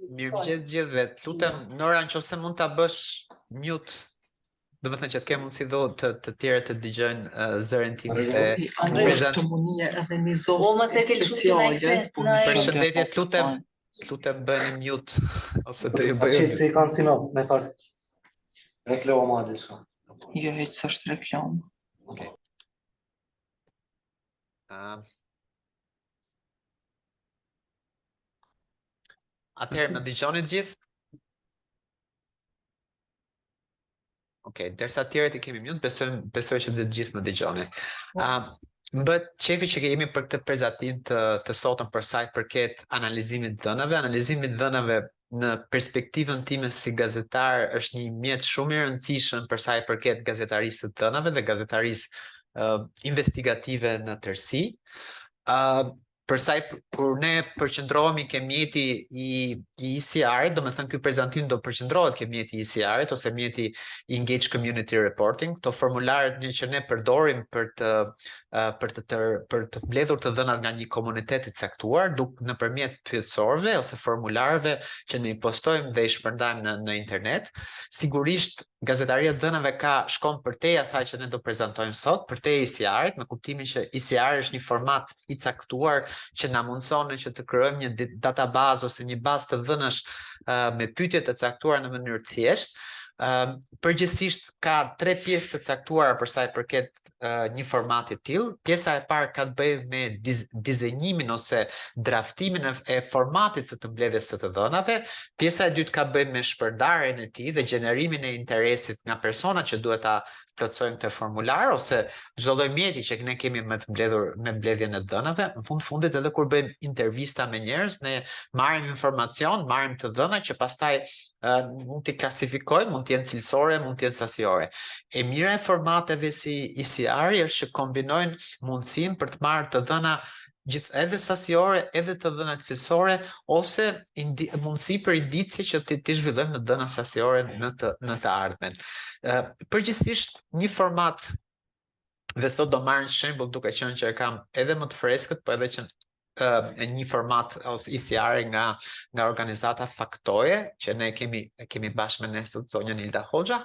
Mirëmëngjes gjithëve. Lutem Nora, nëse mund ta bësh mute, do të thënë që të kemë mundësi të tjerë të dëgjojnë zërin tim dhe përshëndetje, lutem bëni mute ose do ju bëj. Se kanë sinop, me fal. Reklama diçka. Jo, hiç s'është reklam. Okej. Atëherë më dëgjoni të gjithë? Okej, derisa të tjerët I kemi mute, besoj që të gjithë më dëgjoni. Më bëhet qefi që jemi për këtë prezantim të sotëm për sa I përket analizimit të dhënave. Analizimi I dhënave në perspektivën time si gazetar është një mjet shumë I rëndësishëm për sa I përket gazetarisë të dhënave dhe gazetarisë investigative në tërësi. Kur ne përqendrohemi ke mjeti I ECR-it, do me thënë ky prezantim do përqendrohet ke mjeti I ECR-it ose mjeti I Engage Community Reporting, to formularet që ne përdorim për të mbledhur të dhënat nga një komunitet I caktuar, nëpërmjet pyetësorëve ose formularëve që ne I postojmë dhe I shpërndajmë në internet. Sigurisht gazetaria e dhënave shkon përtej asaj që ne do prezantojmë sot, përtej ECR-it, me kuptimin që ECR është një format I caktuar që na mundson që të krijojmë një databazë ose një bazë të dhënash me pyetje të caktuara në mënyrë të thjeshtë. Përgjithsisht ka 3 pjesë të caktuara për sa I përket një formati të tillë. Pjesa e parë ka të bëjë me dizenjimin ose draftimin e formatit të mbledhjes së të dhënave. Pjesa e dytë ka të bëjë me shpërndarjen e tij dhe gjenerimin e interesit nga persona që duhet ta plotësojnë këtë formular ose çdo lloj mjeti që ne kemi me të mbledhur me mbledhjen e dhënave. Në fundit edhe kur bëjmë intervista me njerëz, ne marrim informacion, marrim të dhëna që pastaj mund t'i klasifikojmë, mund t'jenë cilësore, mund t'jenë sasiore. E mira e formateve si ECR është që kombinojnë mundësinë për të marrë të dhëna edhe sasiore, edhe të dhëna cilësore, ose mundësi për indicie që ti zhvillojmë në dhëna sasiore në të ardhmen. Përgjithsisht një format, dhe sot do marrë një shembull duke qenë që e kam edhe më të freskët, po edhe që një format ose ECR nga organizata Faktoje, që ne kemi bashkë me ne sot zonja Nilda Hoxha.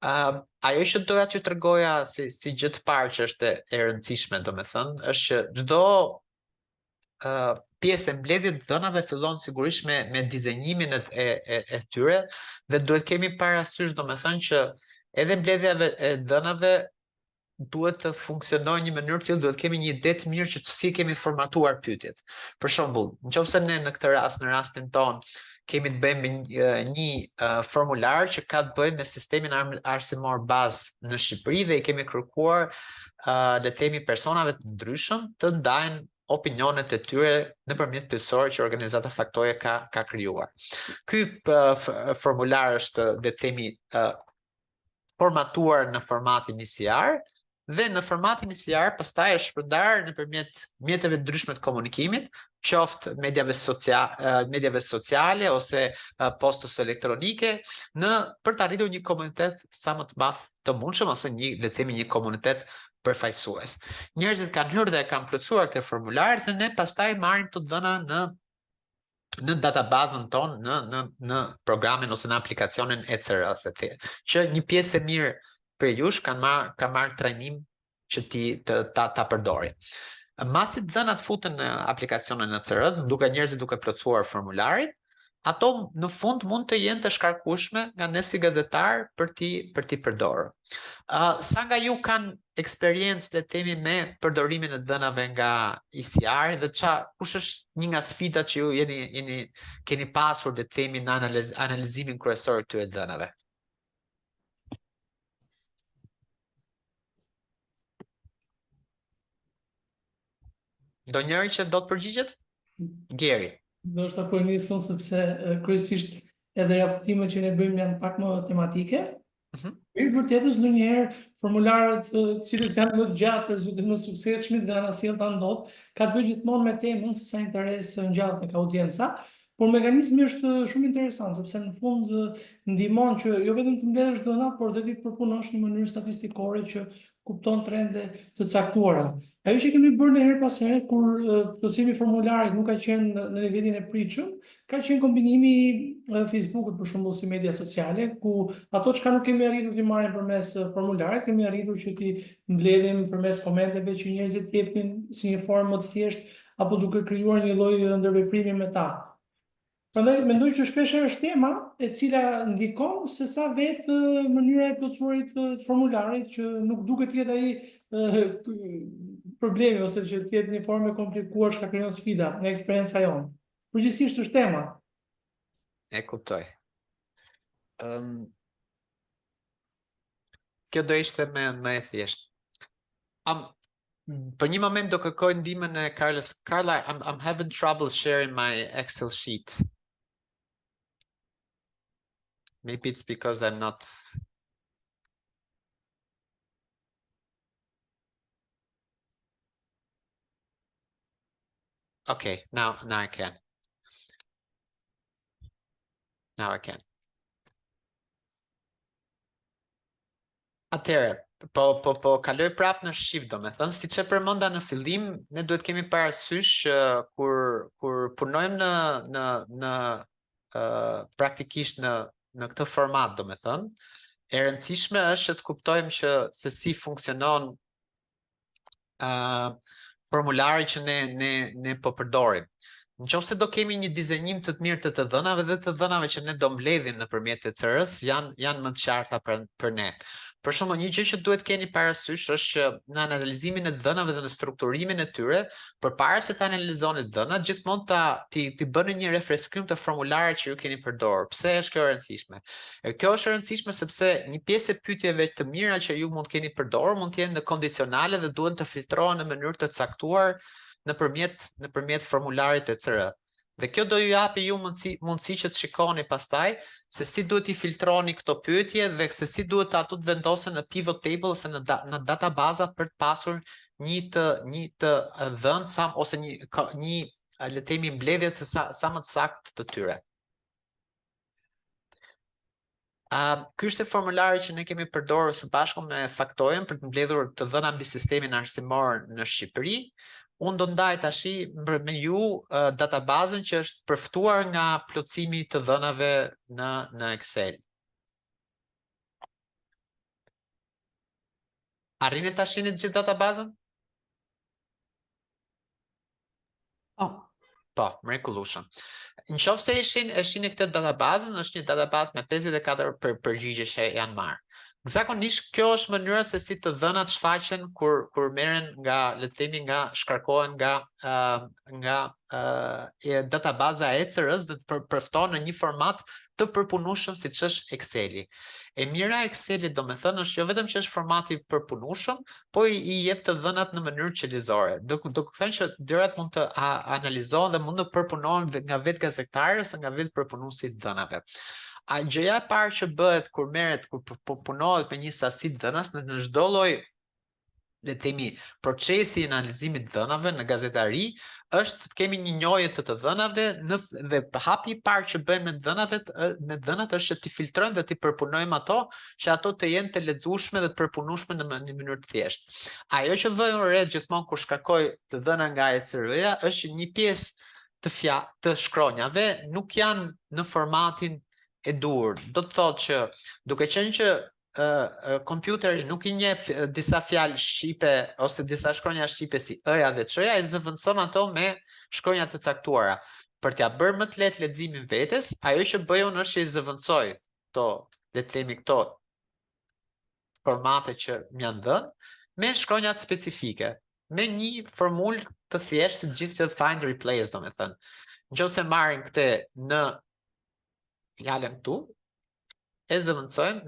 Ajo që doja t'ju tregoja si gjë të parë që është e rëndësishme, domethënë, është që çdo pjesë e mbledhjes të dhënave fillon sigurisht me dizenjimin e tyre dhe duhet kemi parasysh domethënë që edhe mbledhja e dhënave duhet të funksionojë në një mënyrë të tillë, duhet kemi një ide të mirë që si kemi formatuar pyetjet. Për shembull, nëse ne në këtë rast, në rastin ton, kemi të bëjmë një formular që ka të bëjë me sistemin arsimor bazë në Shqipëri dhe I kemi kërkuar le të themi personave të ndryshëm të ndajnë opinionet e tyre nëpërmjet pyetësorëve që organizata Faktoje ka krijuar. Ky formular është le të themi formatuar në formatin ECR dhe në formatin ECR pastaj është shpërndar nëpërmjet mjeteve të ndryshme të komunikimit, qoftë medjave sociale ose postës elektronike, për të arritur një komunitet sa më të madh të mundshëm ose le të themi një komunitet përfaqësues. Njerëzit kanë hyrë dhe kanë plotësuar këtë formular dhe ne pastaj marrim të dhëna në databazën tonë, në programin ose në aplikacionin ECR, që një pjesë e mirë për jush ka marrë trajnim që ta përdorin. Masi dhënat futen në aplikacionin ECR, njerëzit duke plotësuar formularin, ato në fund mund të jenë të shkarkueshme nga ne si gazetar për ti përdorur. Sa nga ju kanë eksperiencë le të themi me përdorimin e dhënave nga ECR dhe kush është një nga sfidat që ju keni pasur le të themi në analizimin kryesor të këtyre dhënave? Ndonjëri që do të përgjigjet? Geri. Do është për njësën sepse kryesisht edhe raportimet që ne bëjmë janë pak më tematike. Mirë vërtetës ndonjëherë formularët cilët janë më të gjatë, rezultet më suksesshme dhe anasjellta ndot, ka të bëjë gjithmonë me temën se sa interes ngjallet tek audienca, por mekanizmi është shumë interesant sepse në fund ndihmon që jo vetëm të mbledhësh dhënat, por edhe të përpunosh në mënyrë statistikore që kupton trende të caktuara. Ajo që kemi bërë në herë pas here kur plotësimi i formularit nuk ka qenë në nivelin e pritshëm, ka qenë kombinimi Facebookut për shembull si media sociale, ku ato çka nuk kemi arritur t'i marrim përmes formularit, kemi arritur që t'i mbledhim përmes komenteve që njerëzit jepnin si një formë më të thjeshtë apo duke krijuar një lloj ndërveprimi me ta. Prandaj mendoj që shpesh është tema e cila ndikon se sa vetë mënyra e plotësuarit të formularit që nuk duket të jetë ai problemi ose që të jetë një formë e komplikuar që krijon sfida në eksperjenca jonë. Përgjithsisht është tema. E kuptoj. Kjo do ishte më e thjeshtë. Për një moment do kërkoj ndihmën e Carlos. Carla, I'm having trouble sharing my Excel sheet. Maybe it's because I'm not. Okay, now I can. Now I can. Atëherë, po kaloj prapë në shqip, domethënë, siç e përmenda në fillim, ne duhet kemi parasysh kur punojmë në praktikisht në këtë format, domethënë, e rëndësishme është të kuptojmë që se si funksionon formulari që ne po përdorim. Nëse do kemi një dizenjim të mirë të dhënave dhe të dhënave që ne do mbledhim nëpërmjet ECR-s janë më të qarta për ne. Për shembull, një gjë që duhet keni parasysh është që në analizimin e dhënave dhe në strukturimin e tyre, përpara se të analizoni dhënat, gjithmonë ti bëni një refreskrim të formularit që ju keni përdorur. Pse është kjo e rëndësishme? Kjo është e rëndësishme sepse një pjesë e pyetjeve të mira që ju mund keni përdorur mund të jenë në kondicionale dhe duhen të filtrohen në mënyrë të caktuar nëpërmjet formularit ECR. Dhe kjo do ju japi ju mundësi që të shikoni pastaj se si duhet i filtroni këto pyetje dhe se si duhet ato të vendosen në pivot table ose në databaza për të pasur një të dhënë ose një le të themi mbledhje të sa më të saktë të tyre. Ky është formulari që ne kemi përdorur së bashku me Factorial për të mbledhur të dhëna mbi sistemin arsimor në Shqipëri. Unë do ndaj tashi me ju databazën që është përftuar nga plotësimi të dhënave në Excel. Arrini tashi në gjithë databazën? Po, mrekullueshëm. Nëse e shihni këtë databazën, është një databazë me 54 përgjigje që janë marrë. Zakonisht kjo është mënyra se si të dhënat shfaqen kur merren le të themi shkarkohen nga databaza e ECR-s dhe të përftohen në një format të përpunueshëm siç është Exceli. E mira e Excelit domethënë është jo vetëm që është formati përpunueshëm, po i jep të dhënat në mënyrë qelizore. Do të thënë që dyrat mund të analizohen dhe mund të përpunohen nga vetë gazetari ose nga vetë përpunuesi i dhënave. Gjëja e parë që bëhet kur punohet me një sasi dhënas në çdo lloj le të themi procesi i analizimit të dhënave në gazetari është të kemi një njohje të dhënave dhe hapi i parë që bëjmë me dhënat është që ti filtrojmë dhe ti përpunojmë ato që ato të jenë të lexueshme dhe të përpunueshme në një mënyrë të thjeshtë. Ajo që vë re gjithmonë kur shkarkoj të dhëna nga ECR-ja është një pjesë të shkronjave nuk janë në formatin e dur. Do të thotë që duke qenë që kompjuteri nuk i njeh disa fjalë shqipe ose disa shkronja shqipe si ë-ja dhe ç-ja, ai zëvendëson ato me shkronja të caktuara. Për t'ia bërë më të lehtë leximin vetes, ajo që bëj unë është që i zëvendësoj le të themi këto formate që më janë dhënë me shkronjat specifike, me një formulë të thjeshtë si gjithë që find replace domethënë. Nëse marrim këtë në fjalën këtu, e zëvendësojmë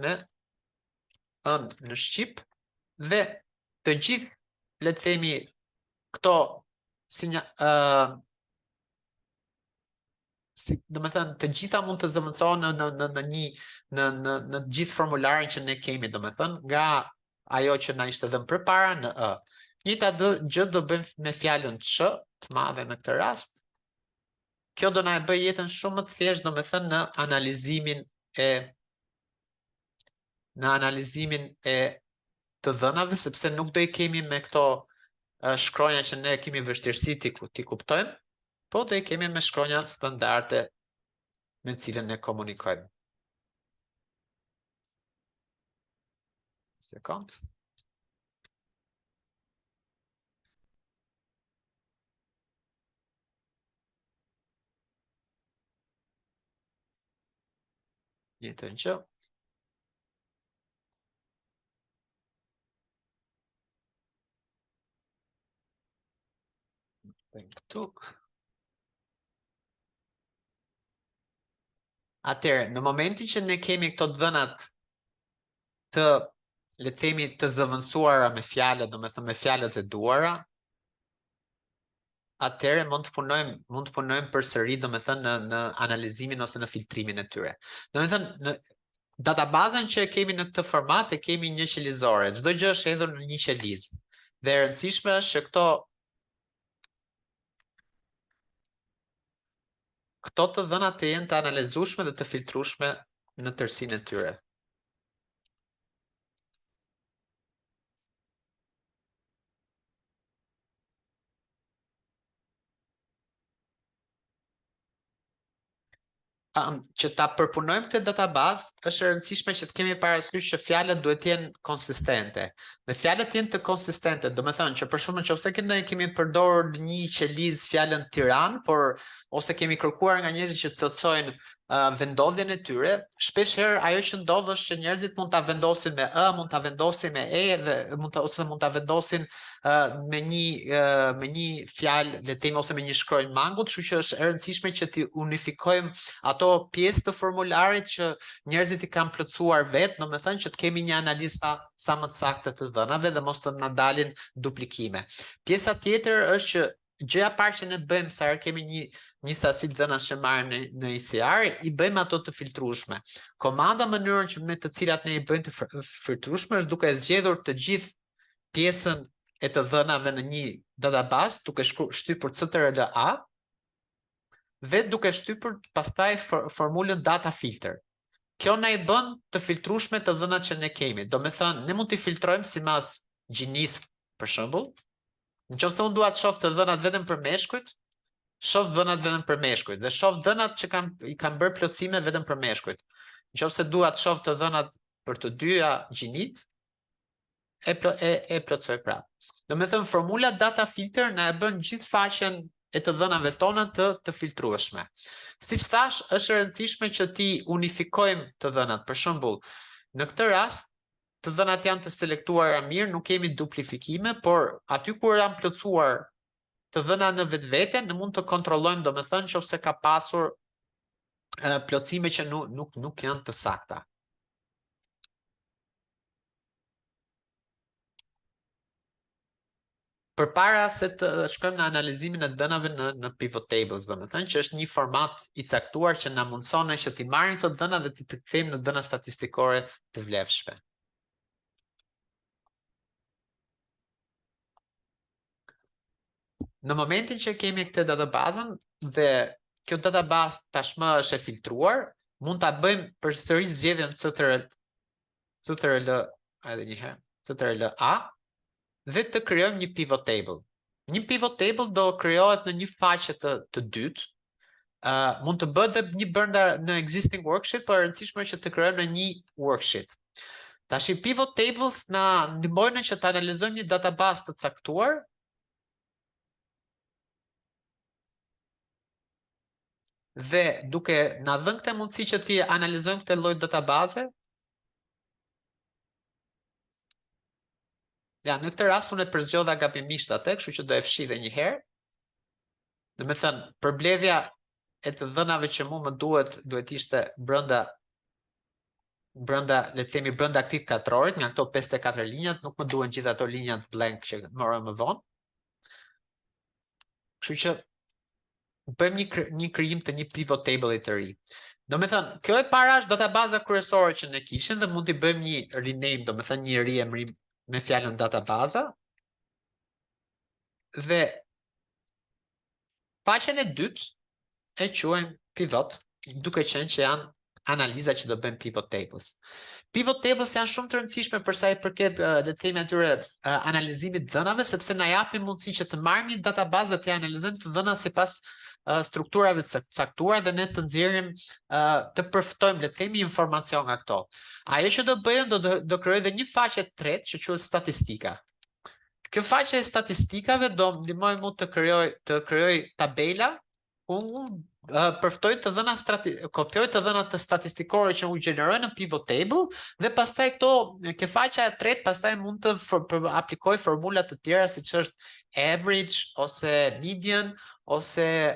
në shqip dhe të gjithë, le të themi, këto domethënë të gjitha mund të zëvendësohen në gjithë formularin që ne kemi, domethënë, nga ajo që na ishte dhënë përpara në ë. Njëjta gjë do bëjmë me fjalën ç, të madhe në këtë rast. Kjo do na e bëj jetën shumë më të thjeshtë, domethënë në analizimin e të dhënave, sepse nuk do I kemi me këto shkronja që ne kemi vështirësi t'i kuptojmë, po do I kemi me shkronja standarde me cilën ne komunikojmë. Sekond. Njëtën që. Këtu. Atëherë, në momentin që ne kemi këto dhënat të, le të themi, të zëvendësuara me fjalët, domethënë me fjalët e duara, atëherë mund të punojmë përsëri, domethënë në analizimin ose në filtrimin e tyre. Domethënë në databazën që e kemi në këtë format e kemi një qelizore, çdo gjë është hedhur në një qelizë. Dhe e rëndësishme është që këto të dhëna të jenë të analizueshme dhe të filtrueshme në tërësinë e tyre. Që ta përpunojmë këtë databazë, është e rëndësishme që të kemi parasysh që fjalët duhet të jenë konsistente. Dhe fjalët jenë të konsistente, do me thënë që për shembull nëse kemi përdorur në një qelizë fjalën Tiranë, por ose kemi kërkuar nga njerëzit që të thotsojnë vendodhjen e tyre, shpeshherë ajo që ndodh është që njerëzit mund ta vendosin me ë, mund ta vendosin me e dhe mund ta vendosin me një fjalë, le të themi, ose me një shkronjë mangut, kështu që është e rëndësishme që të unifikojmë ato pjesë të formularit që njerëzit I kanë plotësuar vetë, domethënë që të kemi një analizë sa më të saktë të dhënave dhe mos të na dalin duplikime. Pjesa tjetër është që gjëja parë që ne bëjmë sa herë kemi një sasi dhënash që marrim në ICR, I bëjmë ato të filtrueshme. Komanda mënyrën që me të cilat ne I bëjmë të filtrueshme është duke zgjedhur të gjithë pjesën e të dhënave në një database, duke shtypur CTRL-A dhe duke shtypur pastaj formulën data filter. Kjo na I bën të filtrueshme të dhënat që ne kemi. Do me thënë, ne mund t'i filtrojmë sipas gjinisë, për shembull. Nëse unë dua të shoh të dhënat vetëm për meshkujt, shoh dhënat vetëm për meshkujt dhe shoh dhënat që I kanë bërë plotësime vetëm për meshkujt. Nëse dua të shoh të dhënat për të dyja gjinit, e plotësoj prapë. Do me thënë, formula data filter na e bën gjithë faqen e të dhënave tona të filtrueshme. Siç thash, është e rëndësishme që ti unifikojmë të dhënat. Për shembull, në këtë rast, të dhënat janë të selektuara mirë, nuk kemi duplifikime, por aty kur janë plotësuar të dhëna në vetvete, ne mund të kontrollojmë, domethënë, nëse ka pasur plotësime që nuk janë të sakta. Përpara se të shkojmë në analizimin e dhënave në pivot tables, domethënë që është një format I caktuar që na mundson që t'i marrim këto dhëna dhe t'i kthejmë në dhëna statistikore të vlefshme. Në momentin që kemi këtë databazën dhe kjo databazë tashmë është e filtruar, mund ta bëjmë përsëri zgjedhjen CTRL-A dhe të krijojmë një pivot table. Një pivot table do krijohet në një faqe të dytë. Mund të bëhet edhe një brenda në existing worksheet, por e rëndësishme është që të krijojmë në një worksheet. Tash pivot tables na ndihmojnë që të analizojmë një databazë të caktuar. Dhe duke na dhënë këtë mundësi që ti analizojmë këtë lloj databaze. Ja, në këtë rast unë e përzgjodha gabimisht atë, kështu që do e fshi edhe një herë. Do me thënë, përbledhja e të dhënave që mu më duhet ishte brenda, le të themi, brenda këtij katrorit, nga këto 54 linjat, nuk më duhen gjithë ato linjat blank që morëm më vonë. Kështu që bëjmë një krijim të një pivot table të ri. Do me thënë, kjo e para është databaza kryesore që ne kishim dhe mund t'i bëjmë një rename, do me thënë një riemrim me fjalën databaza. Dhe faqen e dytë e quajmë pivot, duke qenë që janë analiza që do bëjmë pivot tables. Pivot tables janë shumë të rëndësishme për sa i përket le të themi atyre analizimit të dhënave, sepse na japin mundësi që të marrim një databazë dhe të analizojmë të dhënat sipas strukturave të caktuara dhe ne të nxjerrim të përfitojmë le të themi informacion nga këto. Ajo që do bëjmë do krijoj edhe një faqe të tretë që quhet statistika. Kjo faqe e statistikave do më ndihmoj mu të krijoj tabela ku përftoj të dhëna kopjoj të dhëna të statistikore që u gjenerojnë në pivot table dhe pastaj kjo faqja e tretë pastaj mund të aplikoj formula të tjera siç është average ose median ose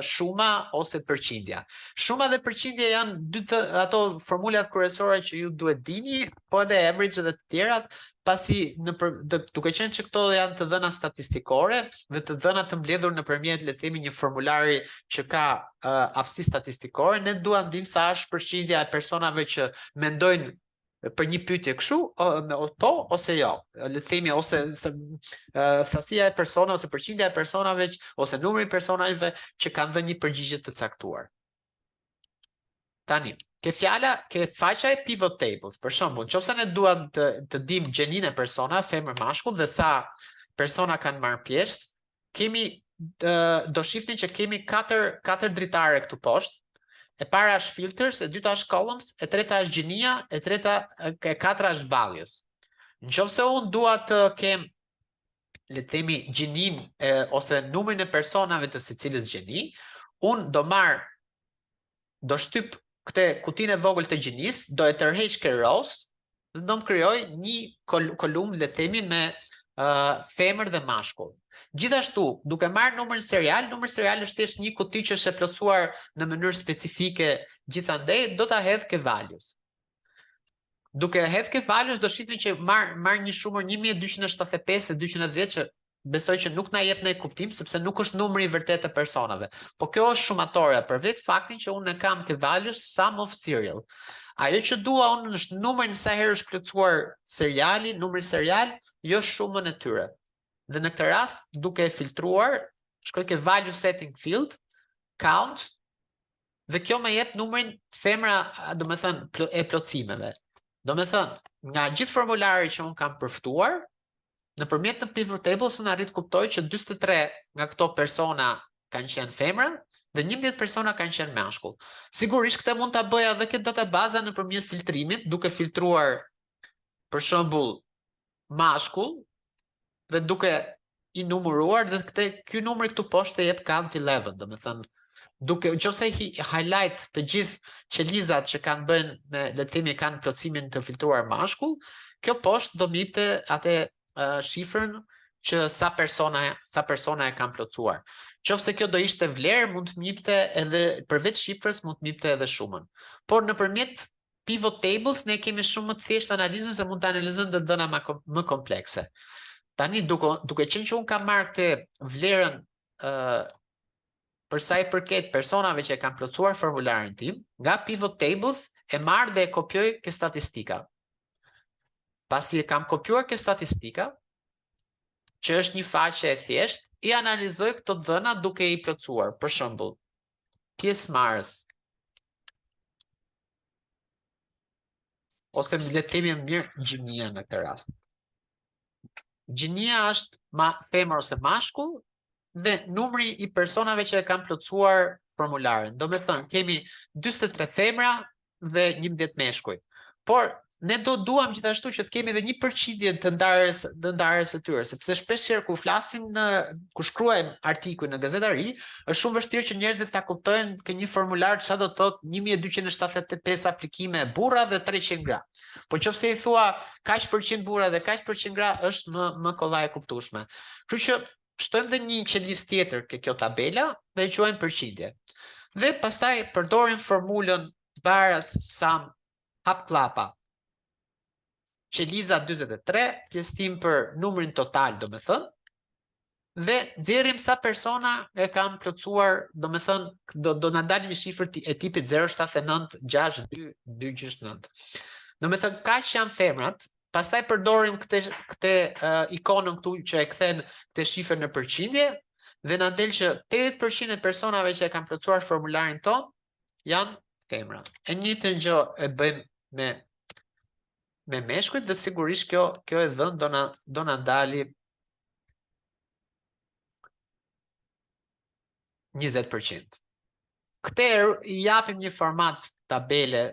shuma ose përqindja. Shuma dhe përqindja janë dy të ato formulat kryesore që ju duhet dini, po edhe average dhe të tjerat, pasi duke qenë që këto janë të dhëna statistikore dhe të dhëna të mbledhur nëpërmjet le të themi një formulari që ka aftësi statistikore, ne duam ndim sa është përqindja e personave që mendojnë për një pyetje kështu, po ose jo. Le të themi ose sasia e personave ose përqindja e personave ose numri i personave që kanë dhënë një përgjigje të caktuar. Tani, ke faqja e pivot tables, për shembull, nëse ne duam të dim gjeninë e persona, femër mashkull dhe sa persona kanë marrë pjesë, do shifni që kemi 4 dritare këtu poshtë. E para është filters, e dyta është columns, e treta është gjenia, e katra është values. Nëse unë dua të kem le të themi gjeninë ose numrin e personave të secilës gjeni, unë do shtyp këtë kutinë e vogël të gjenisë, do e tërheq këto rows dhe do më krijoj një kolumnë le të themi me femër dhe mashkull. Gjithashtu, duke marrë numrin serial është thjesht një kuti që është e plotësuar në mënyrë specifike, gjithandej do ta hedh ke values. Duke hedh ke values do shihni që marr një shumër 1275 e 210 që besoj që nuk na jep në kuptim sepse nuk është numri i vërtetë të personave. Po kjo është shumatore për vetë faktin që unë kam ke values sum of serial. Ajo që dua unë është numrin sa herë është plotësuar seriali, numri serial, jo shumën e tyre. Dhe në këtë rast, duke e filtruar, shkoj ke value setting field, count, dhe kjo më jep numrin femra, do me thënë, e plotësimeve. Do me thënë, nga gjithë formulari që unë kam përftuar, nëpërmjet në pivot tables unë arrit kuptoj që 43 nga këto persona kanë qenë femra dhe 11 persona kanë qenë mashkull. Sigurisht këtë mund ta bëja edhe këtë databaza nëpërmjet filtrimit, duke filtruar për shembull mashkull dhe duke i numëruar dhe ky numri këtu poshtë jep count 11, do me thënë, nëse highlight të gjithë qelizat që kanë bën le të themi kanë plotësimin të filtruar mashkull, kjo poshtë do më jepte atë shifrën që sa persona e kanë plotësuar. Nëse kjo do ishte vlerë, mund të më jepte edhe përveç shifrës mund të më jepte edhe shumën. Por nëpërmjet pivot tables ne kemi shumë më të thjeshtë analizën se mund të analizojmë dhëna më komplekse. Tani duke qenë që unë kam marrë këtë vlerën për sa i përket personave që kanë plotësuar formularin tim, nga pivot tables e marr dhe e kopjoj ke statistika. Pasi e kam kopjuar ke statistika, që është një faqe e thjeshtë, i analizoj këto dhëna duke i plotësuar. Për shembull, pjesëmarrës ose le të themi mirë gjenia në këtë rast. Gjenia është femër ose mashkull dhe numri i personave që e kanë plotësuar formularin. Do me thënë, kemi 43 femra dhe 11 meshkuj. Por ne duam gjithashtu që të kemi edhe një përqindje të ndarjes së tyre, sepse shpeshherë kur shkruajmë artikuj në gazetari, është shumë vështirë që njerëzit ta kuptojnë që një formular çfarë do të thotë 1275 aplikime burra dhe 300 gra. Po nëse i thua kaq përqind burra dhe kaq përqind gra, është më kollaj e kuptueshme. Kështu që shtojmë dhe një qelizë tjetër ke kjo tabela dhe e quajmë përqindje. Dhe pastaj përdorim formulën varas sum hap klapa. Qeliza 43, pjesëtim për numrin total, do me thënë, dhe nxjerrim sa persona e kanë plotësuar, do me thënë, do na dalë një shifër e tipit 0796229. Do me thënë, kaq janë femrat, pastaj përdorim këtë ikonën këtu që e kthen këtë shifër në përqindje, dhe na del që 80% e personave që e kanë plotësuar formularin ton janë femra. E njëjtën gjë e bëjmë me meshkujt dhe sigurisht kjo e dhënë do na dali 20%. Këtë i japim një format tabele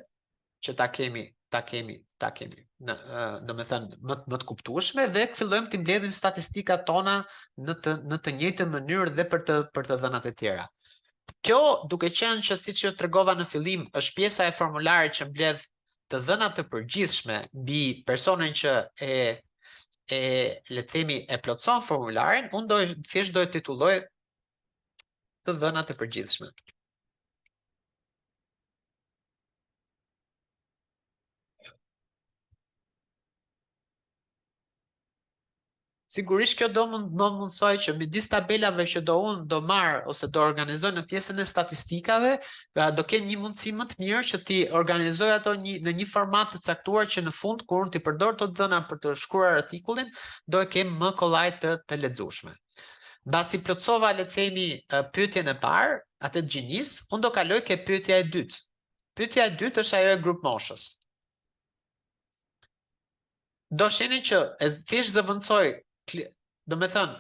që ta kemi në me thënë më të kuptueshme dhe fillojmë të mbledhim statistikat tona në të njëjtën mënyrë dhe për të dhënat e tjera. Kjo duke qenë që siç ju tregova në fillim është pjesa e formularit që mbledh të dhënat të përgjithshme mbi personin që le të themi e plotson formularin, unë thjesht do e titulloj të dhënat të përgjithshme. Sigurisht kjo do mundsoj që midis tabelave që do marr ose do organizoj në pjesën e statistikave, do kem një mundësi më të mirë që ti organizoj ato në një format të caktuar që në fund kur unë ti përdor të dhëna për të shkruar artikullin, do e kem më kollaj të lexueshme. Mbasi plotsova le të themi pyetjen e parë, atë të gjinis, unë do kaloj ke pyetja e dytë. Pyetja e dytë është ajo e grup moshës. Do shihni që thjesht zëvendësoj, do me thënë,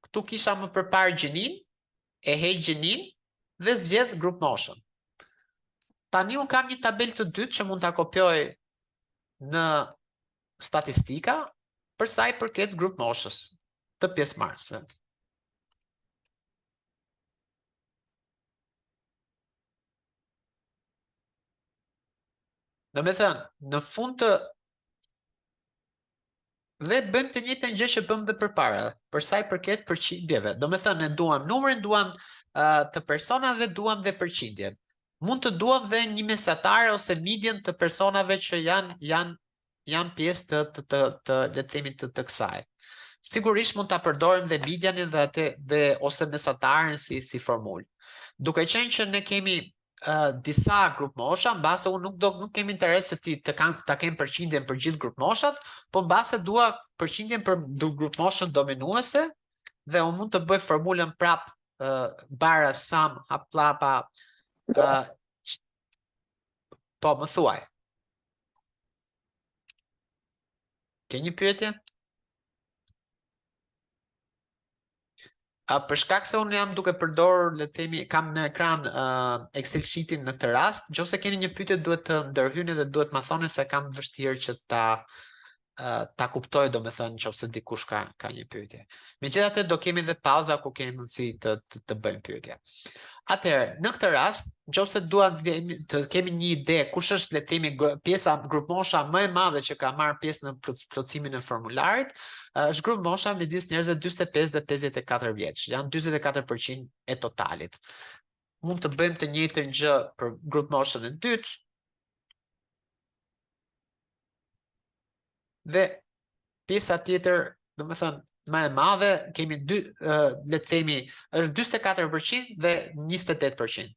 këtu kisha më përpar gjinin, e hej gjinin dhe zgjedh grup moshën. Tani unë kam një tabel të dytë që mund të kopjoj në statistika për sa i përket grup moshës të pjesëmarrësve. Do me thënë, në fund të dhe bëjmë të njëjtën gjë që bëmë dhe përpara, për sa i përket përqindjeve. Do me thënë, ne duam numrin, duam të personave, duam dhe përqindjen. Mund të duam dhe një mesatare ose midjen të personave që janë pjesë le të themi të kësaj. Sigurisht mund ta përdorim dhe midjanin dhe ose mesataren si formulë. Duke qenë që ne kemi disa grup mosha, mbase unë nuk kemi interes që ta kem përqindjen për gjithë grup moshat, po mbase dua përqindjen për grup moshën dominuese dhe unë mund të bëj formulën prap bara sum haplapa po më thuaj. Ke një pyetje? Për shkak se unë jam duke përdor, le të themi, kam në ekran Excel sheetin në këtë rast, nëse keni një pyetje duhet të ndërhyni dhe duhet ma thoni se kam vështirë që ta kuptoj, do me thënë, nëse dikush ka një pyetje. Megjithatë do kemi dhe pauza ku kemi mundësi të bëjmë pyetje. Atëherë, në këtë rast, nëse dua të kemi një ide kush është, le të themi, pjesa grupmosha më e madhe që ka marrë pjesë në plotësimin e formularit, është grupmosha midis njerëzve 45 dhe 54 vjeç. Janë 44% e totalit. Mund të bëjmë të njëjtën gjë për grupmoshën e dytë. Dhe pjesa tjetër, do me thënë, më e madhe, kemi le të themi, është 44% dhe 28%.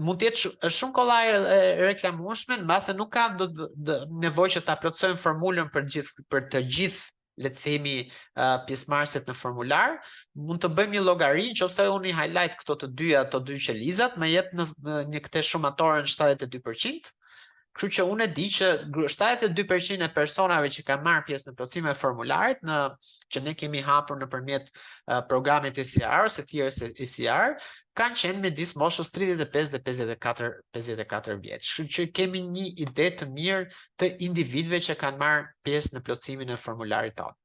Mund të jetë shumë kollaj e reklamueshme, mbase nuk ka nevojë që ta plotësojmë formulën për të gjithë, le të themi, pjesëmarrësit në formular. Mund të bëjmë një llogari, nëse unë i highlight këto të dy qelizat, më jep në këtë shumatorën 72%. Kështu që unë e di që 72% e personave që kanë marrë pjesë në plotësimin e formularit, që ne kemi hapur nëpërmjet programit ECR ose thirrjes ECR, kanë qenë midis moshës 35 dhe 54 vjeç. Kështu që kemi një ide të mirë të individëve që kanë marrë pjesë në plotësimin e formularit tonë.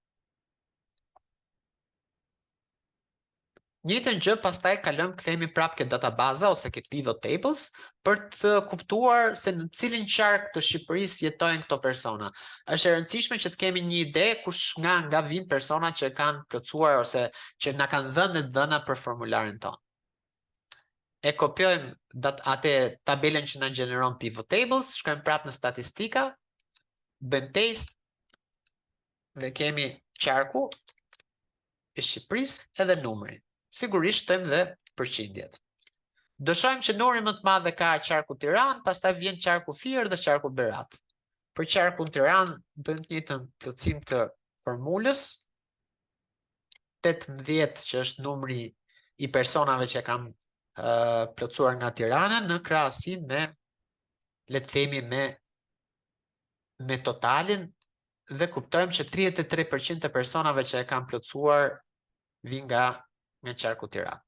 Njëjtën gjë pastaj kthehemi prapë ke databaza ose ke pivot tables për të kuptuar se në cilin qark të Shqipërisë jetojnë këto persona. Është e rëndësishme që të kemi një ide kush nga vijnë persona që kanë plotësuar ose që na kanë dhënë dhëna për formularin tonë. E kopjojmë atë tabelën që na gjeneron pivot tables, shkojmë prapë në statistika, bëjmë paste dhe kemi qarku e Shqipërisë edhe numrin. Sigurisht shtojmë dhe përqindjet. Do shohim që numri më të madh ka qarku Tiranë, pastaj vjen qarku Fier dhe qarku Berat. Për qarkun Tiranë bëjmë të njëjtën plotësim të formulës. 18 që është numri i personave që kanë plotësuar nga Tirana në krahasim me, le të themi, me totalin, dhe kuptojmë që 33% të personave që e kanë plotësuar vijnë nga qarku Tiranë.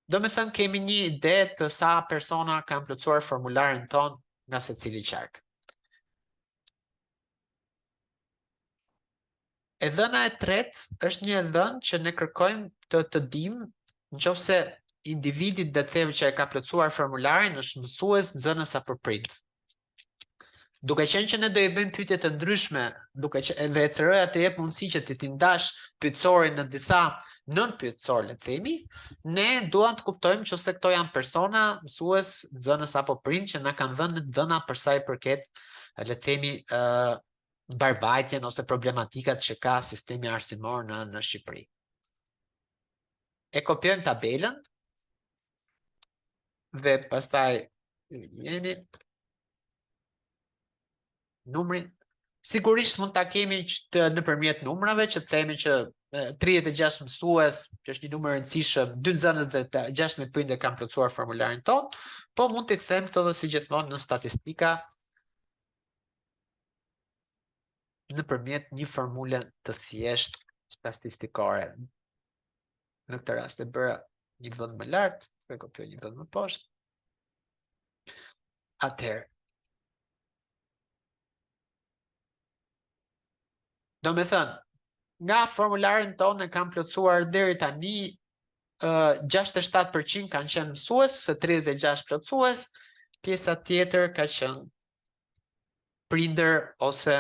Do me thënë kemi një ide të sa persona kanë plotësuar formularin ton nga secili qark. E dhëna e tretë është një dhënë që ne kërkojmë të dimë nëse individi dhe të themi që e ka plotësuar formularin është mësues, nxënës apo prind. Duke qenë që ne do i bëjmë pyetje të ndryshme, dhe ECR-ja të jep mundësi që ti ndash pyetësorin në disa nën-pyetësor, le të themi, ne duam të kuptojmë nëse këto janë persona, mësues, nxënës apo prind që na kanë dhënë dhëna për sa i përket, le të themi, barbajtjen ose problematikat që ka sistemi arsimor në Shqipëri. E kopjojmë tabelën dhe pastaj jeni numrin. Sigurisht mund ta kemi nëpërmjet numrave që të themi që 36 mësues, që është një numër i rëndësishëm, 2 nxënës dhe 16 prindër kanë plotësuar formularin ton, po mund të kthejmë këto dhe si gjithmonë në statistika nëpërmjet një formule të thjeshtë statistikore. Në këtë rast e bëra një vend më lart, e kopjoj një vend më poshtë. Atëherë, do me thënë, nga formularin tonë e kam plotësuar deri tani 67% kanë qenë mësues, se 36 plotësues, pjesa tjetër ka qenë prindër ose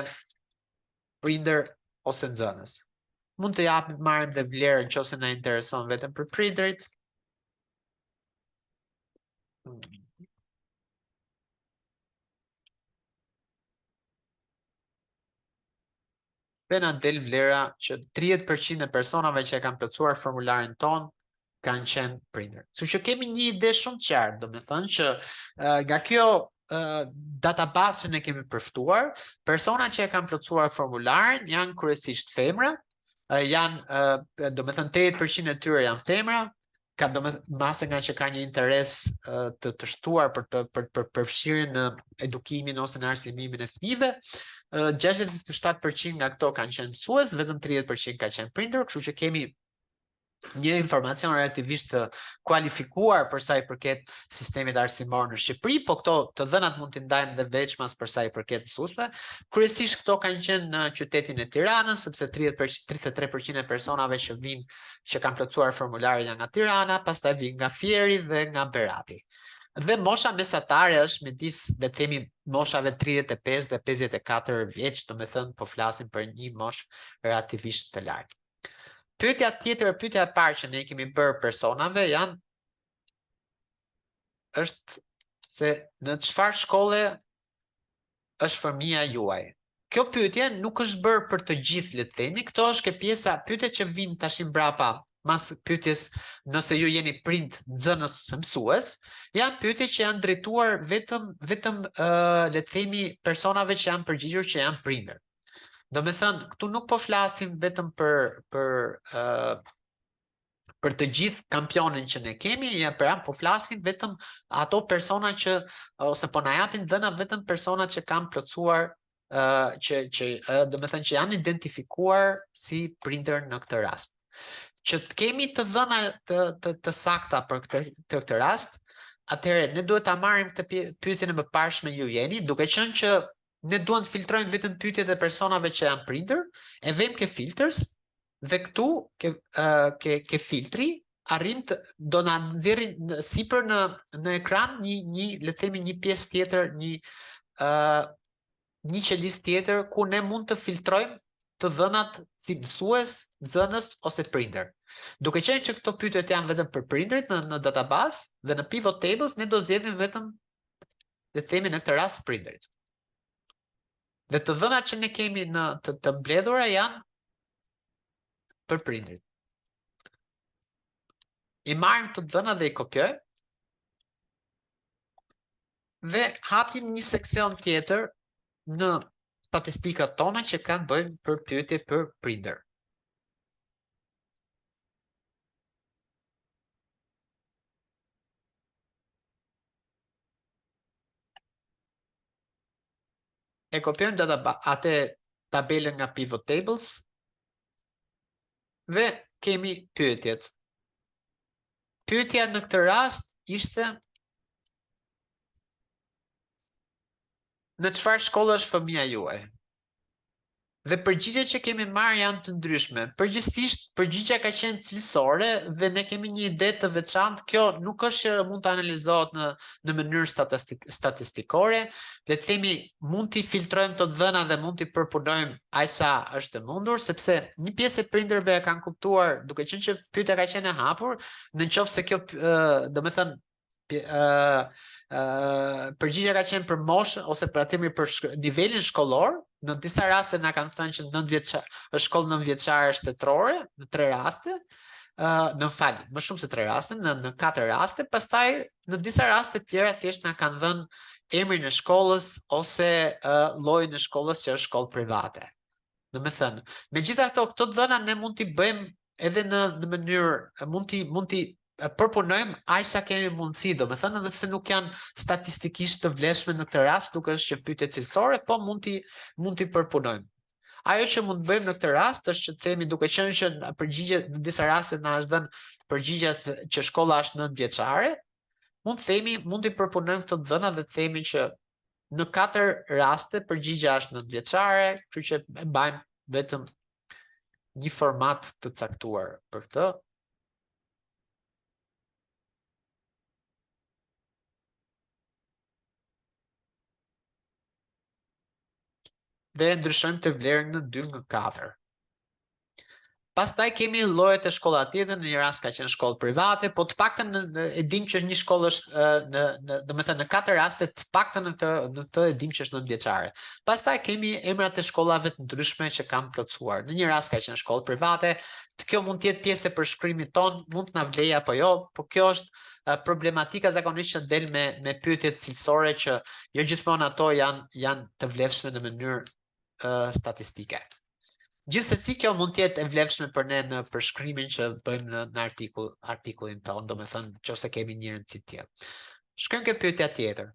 nxënës. Mund të marrim dhe vlerën nëse na intereson vetëm për prindërit. Dhe na del vlera që 30% e personave që e kanë plotësuar formularin ton kanë qenë prindër. Kështu që kemi një ide shumë qartë, do me thënë që nga kjo database që ne kemi përftuar, personat që e kanë plotësuar formularin janë kryesisht femra, janë, do me thënë 80% e tyre janë femra, ka do me mase nga që ka një interes të shtuar për përfshirjen në edukimin ose në arsimimin e fëmijëve. 67% nga këto kanë qenë mësues, vetëm 30% ka qenë prindër, kështu që kemi një informacion relativisht të kualifikuar për sa i përket sistemit arsimor në Shqipëri, po këto të dhënat mund t'i ndajmë dhe veçmas për sa i përket mësuesve. Kryesisht këto kanë qenë në qytetin e Tiranës, sepse 33% e personave që vinë, që kanë plotësuar formularin nga Tirana, pastaj vinë nga Fieri dhe nga Berati. Dhe mosha mesatare është midis, le të themi, moshave 35 dhe 54 vjeç, do me thënë po flasim për një moshë relativisht të lartë. Pyetja tjetër, pyetja e parë që ne kemi bërë personave është se në çfarë shkolle është fëmia juaj. Kjo pyetje nuk është bërë për të gjithë, le të themi, këto është ke pjesa, pyetjet që vijnë tash mbrapa, mas pyetjes nëse ju jeni prind, nxënës ose mësues, janë pyetje që janë drejtuar vetëm le të themi personave që janë përgjigjur që janë prindër. Do me thënë, këtu nuk po flasim vetëm për të gjithë kampionin që ne kemi, po flasim vetëm ato persona që, ose po na japin dhëna vetëm persona që kanë plotësuar, do me thënë që janë identifikuar si prindër në këtë rast. Që të kemi të dhëna të sakta për këtë rast, atëherë ne duhet ta marrim këtë pyetjen e mëparshme ju jeni, duke qenë që ne duam të filtrojmë vetëm pyetjet e personave që janë prindër, e vëmë ke filters, dhe këtu ke filtri, do na nxjerrin sipër në ekran le të themi një pjesë tjetër, një qelistë tjetër ku ne mund të filtrojmë të dhënat si mësues, nxënës ose prindër. Duke qenë që këto pyetjet janë vetëm për prindërit në database dhe në pivot tables ne do zgjedhim vetëm, le të themi në këtë rast, prindërit. Dhe të dhënat që ne kemi të mbledhura janë për prindrit. I marrim të dhënat dhe i kopjojmë dhe hapim një seksion tjetër në statistikat tona që kanë bëjnë për pyetje për prindër. e kopjojmë atë tabelën nga pivot tables dhe kemi pyetjet. Pyetja në këtë rast ishte në çfarë shkolle është fëmia juaj? Dhe përgjigjet që kemi marrë janë të ndryshme. Përgjithsisht, përgjigja ka qenë cilësore dhe ne kemi një ide të veçantë. Kjo nuk është që mund të analizohet në mënyrë statistikore. Le të themi, mund t'i filtrojmë të dhëna dhe mund t'i përpunojmë aq sa është e mundur, sepse një pjesë e prindërve e kanë kuptuar, duke qenë që pyetja ka qenë e hapur, në qoftë se kjo, përgjigja ka qenë për moshën ose për atëmi për nivelin shkollor. Në disa raste na kanë thënë që është shkollë 9 vjeçare shtetërore, në 3 raste, më shumë se 3 raste, në 4 raste, pastaj në disa raste tjera thjesht na kanë dhënë emrin e shkollës ose llojin e shkollës që është shkollë private. Domethënë, megjithatë këto dhëna ne mund t'i bëjmë edhe në mënyrë mund t'i përpunojmë aq sa kemi mundësi, domethënë edhe pse nuk janë statistikisht të vlefshme në këtë rast, nuk është që pyetje cilësore, po mund t'i përpunojmë. Ajo që mund të bëjmë në këtë rast është që të themi, duke qenë që përgjigje në disa raste na është dhënë përgjigja që shkolla është 9 vjeçare, mund t'i përpunojmë këto dhëna dhe të themi që në 4 raste përgjigja është 9 vjeçare, kështu që e mbajmë vetëm një format të caktuar për këtë. Dhe ndryshojmë të vlerën në 2/4. Pastaj kemi llojet e shkolla tjetër, në një rast ka qenë shkollë private, po të paktën e dim që një shkollë është domethënë në 4 raste të paktën në të e dim që është 9 vjeçare. Pastaj kemi emrat e shkollave të ndryshme që kanë plotësuar. Në një rast ka qenë shkollë private, kjo mund të jetë pjesë e përshkrimit ton, mund të na vlejë apo jo, po kjo është problematika zakonisht që del me pyetjet cilësore që jo gjithmonë ato janë të vlefshme në mënyrë statistike. Gjithsesi kjo mund të jetë e vlefshme për ne në përshkrimin që bëjmë në artikullin ton, domethënë nëse kemi një rëndësi tjetër. Shkojmë ke pyetja tjetër.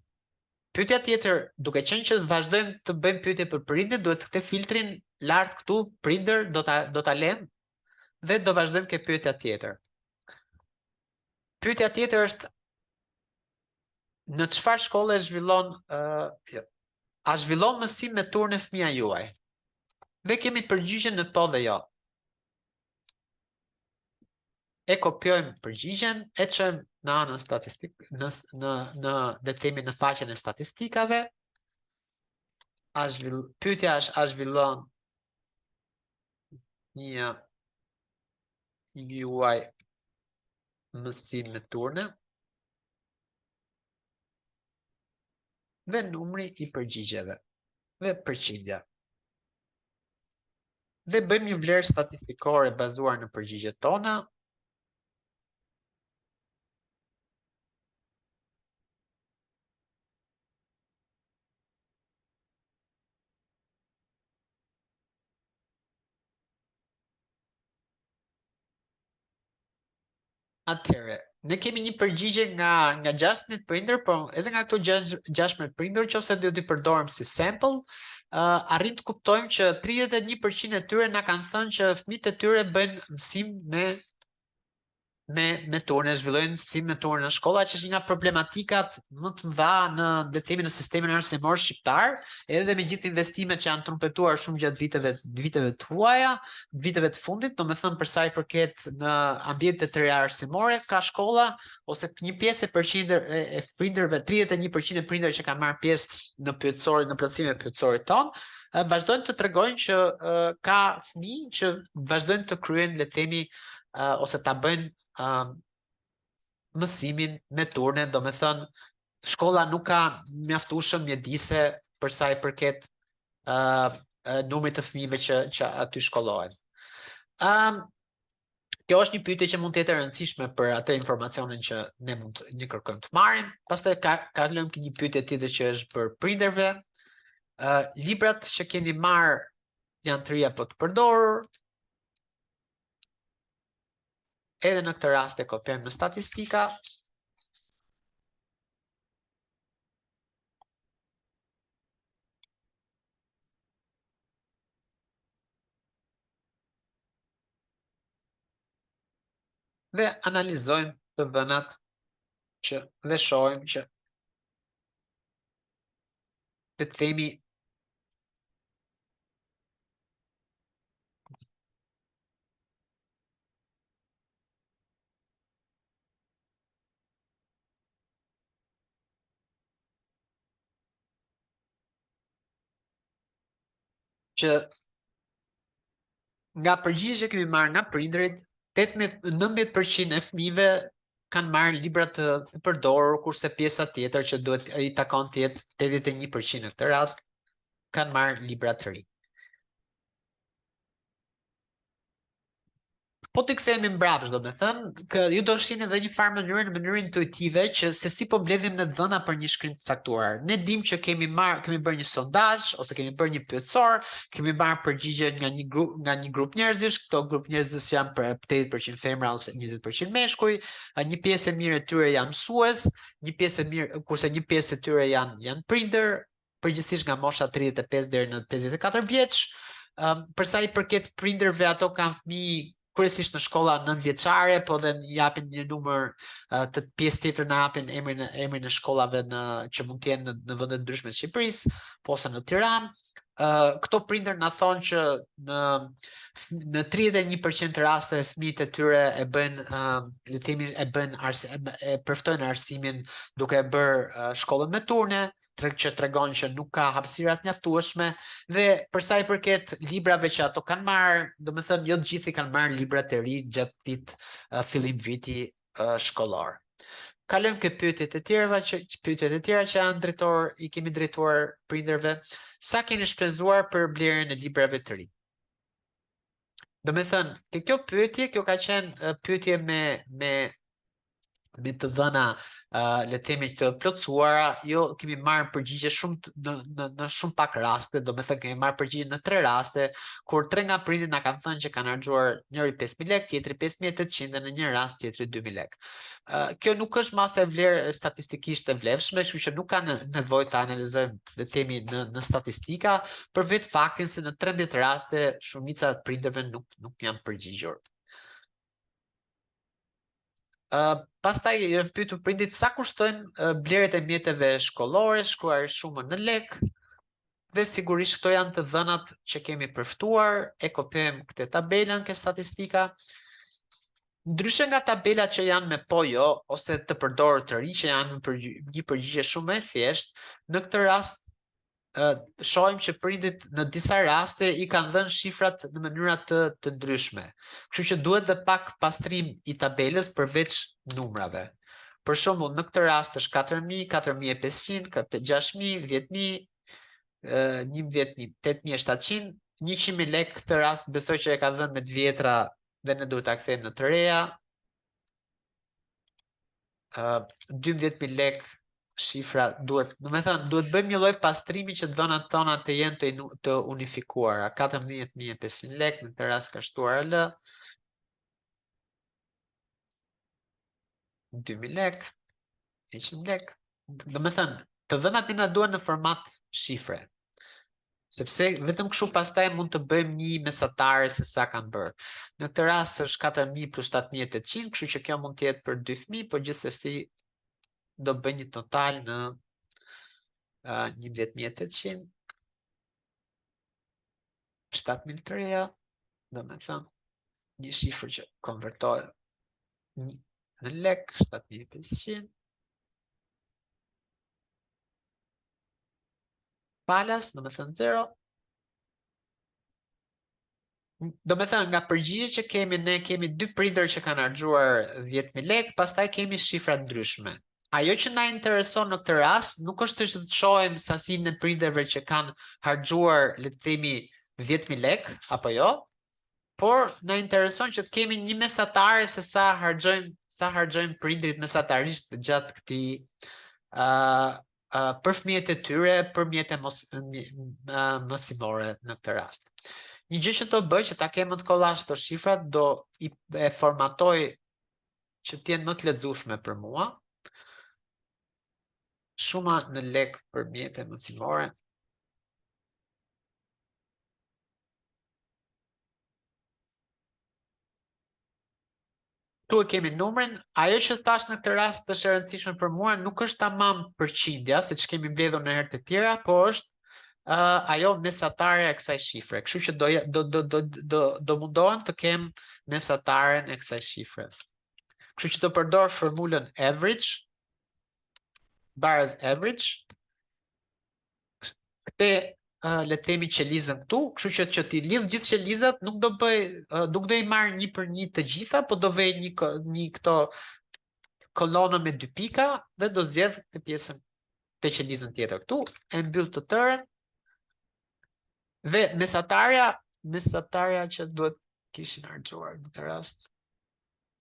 Pyetja tjetër, duke qenë që vazhdojmë të bëjmë pyetje për prindër, duhet këtë filtrin lart këtu prindër do ta lëmë dhe do vazhdojmë ke pyetja tjetër. Pyetja tjetër është në çfarë shkolle a zhvillon mësim me turne fëmia juaj? Dhe kemi përgjigjen në po dhe jo. E kopjojmë përgjigjen, e çojmë në anën statistik, le të themi në faqen e statistikave. Pyetja është a zhvillon fëmia juaj mësim me turne? Dhe numri i përgjigjeve dhe përqindja. Dhe bëjmë një vlerë statistikore bazuar në përgjigjet tona. Atëherë, ne kemi një përgjigje nga 16 prindër, por edhe nga këto 16 prindër, nëse do t'i përdorim si sample, arrim të kuptojmë që 31% e tyre na kanë thënë që fëmijët e tyre bëjnë mësim me turne, zhvillojnë mësim me turne në shkolla, që është një nga problematikat më të mëdha në sistemin arsimor shqiptar, edhe me gjithë investimet që janë trumpetuar shumë gjatë viteve të huaja, viteve të fundit, domethënë për sa i përket në ambientet të reja arsimore, ka shkolla ose një pjesë e prindërve, 31% e prindërve që kanë marrë pjesë në plotësimin e pyetësorit ton, vazhdojnë të tregojnë që ka fëmijë që vazhdojnë të kryejnë, le të themi, ose ta bëjnë mësimin me turne, domethënë shkolla nuk ka mjaftueshëm mjedise për sa i përket numrit të fëmijëve që aty shkollohen. Kjo është një pyetje që mund të jetë e rëndësishme për atë informacionin që ne mund të kërkojmë të marrim. Pastaj kalojmë ke një pyetje tjetër që është për prindërve. Librat që keni marrë janë të reja apo të përdorur? Edhe në këtë rast e kopjojmë në statistika. dhe analizojmë të dhënat dhe shohim që të themi që nga përgjigje kemi marrë nga prindërit, 19% e fëmijëve kanë marrë libra të përdorur, kurse pjesa tjetër që duhet i takon të jetë 81% në këtë rast, kanë marrë libra të ri. Po të kthehemi mbrapsht, do me thënë, ju do shihni edhe një farë mënyrë intuitive që se si po mbledhim në dhëna për një shkrim të caktuar. Ne dim që kemi bërë një sondazh ose kemi bërë një pyetësor, kemi marrë përgjigje nga një grup njerëzish, këto grup njerëzish janë për 80% femra ose 20% meshkuj, një pjesë e mirë e tyre janë mësues, kurse një pjesë e tyre janë prindër, përgjithsisht nga mosha 35 deri në 54 vjeç. Për sa i përket prindërve, ato kanë fëmijë kryesisht në shkolla 9-vjeçare, po dhe japin një numër të pjesë tjetër na japin emrin e shkollave që mund të jenë në vende të ndryshme të Shqipërisë, ose në Tiranë. Këto prindër na thonë që në 31% të rasteve fëmijët e tyre e përftojnë arsimin duke bërë shkollën me turne, që tregon që nuk ka hapësira të mjaftueshme, dhe për sa i përket librave që ato kanë marrë, do me thënë jo të gjithë kanë marrë libra të ri gjatë ditë fillim viti shkollor. Kalojmë ke pyetjet e tjera që i kemi drejtuar prindërve. Sa keni shpenzuar për blerjen e librave të ri? Do me thënë, kjo ka qenë pyetje me të dhëna le të themi të plotësuara, jo kemi marrë përgjigje në shumë pak raste, do me thënë kemi marrë përgjigje në 3 raste, kur 3 nga prindërit na kanë thënë që kanë harxuar njëri 5.000 lekë, tjetri 5.800 dhe në një rast tjetri 2.000 lekë. Kjo nuk është masë e vlerë statistikisht e vlefshme, kështu që nuk ka nevojë të analizojmë le të themi në statistika, për vetë faktin se në 13 raste shumica e prindërve nuk janë përgjigjur. Pastaj pyetur prindit sa kushtojnë blerjet e mjeteve shkollore, shkruar shumën në lek, dhe sigurisht këto janë të dhënat që kemi përftuar, e kopjojmë këtë tabelën ke statistika. Ndryshe nga tabelat që janë me po jo, ose të përdorur të ri që janë një përgjigje shumë e thjeshtë, në këtë rast shohim që prindit në disa raste i kanë dhënë shifrat në mënyra të ndryshme. Kështu që duhet dhe pak pastrim i tabelës përveç numrave. Për shembull, në këtë rast është 4.000, 4.500, 6.000, 10.000, 11.000, 8.700, 100.000 lekë këtë rast besoj që e ka dhënë me të vjetra dhe ne duhet ta kthejmë në të reja. 12.000 lekë shifra duhet bëjmë një lloj pastrimi që dhënat tona të jenë të unifikuara. 14.500 lekë në këtë rast ka shtuar L. 2.000 lekë, 100 lekë. Do me thënë, të dhënat na duhen në format shifre. Sepse vetëm kështu pastaj mund të bëjmë një mesatare se sa kanë bërë. Në këtë rast është 4.000 plus 7.800, kështu që kjo mund të jetë për 2 fëmijë, por gjithsesi do bëj një total në 11.800, 7.000 të reja, do me thënë një shifër që konvertohet në lek, 7.500. Palas, do me thënë 0. Do me thënë, nga përgjigje që kemi, ne kemi 2 prindër që kanë harxuar 10.000 lekë, pastaj kemi shifra ndryshme. Ajo që na intereson në këtë rast nuk është të shohim sasinë e prindërve që kanë harxuar, le të themi, 10.000 lekë apo jo, por na intereson që të kemi një mesatare se sa harxojnë prindërit mesatarisht gjatë këtij për fëmijët e tyre, për mjete mësimore në këtë rast. Një gjë që do bëj që ta kemë të kollaj këto shifrat, do e formatoj që të jenë më të lexueshme për mua. Shuma në lek për mjete mësimore. Tu e kemi numrin, ajo që thash në këtë rast është e rëndësishme për mua, nuk është tamam përqindja, siç kemi mbledhur në herë të tjera, po është ajo mesatarja e kësaj shifre. Kështu që do mundohem të kem mesataren e kësaj shifre. Kështu që të përdor formulën average, barës average, këte le të themi qelizën këtu, kështu që ti lidh gjithë qelizat, nuk do i marr një për një të gjitha, po do vej një këto kolonë me 2 pika dhe do zgjedh të pjesën të qelizën tjetër këtu, e mbyll të tërën. Dhe mesatarja që duhet kishin harxuar në këtë rast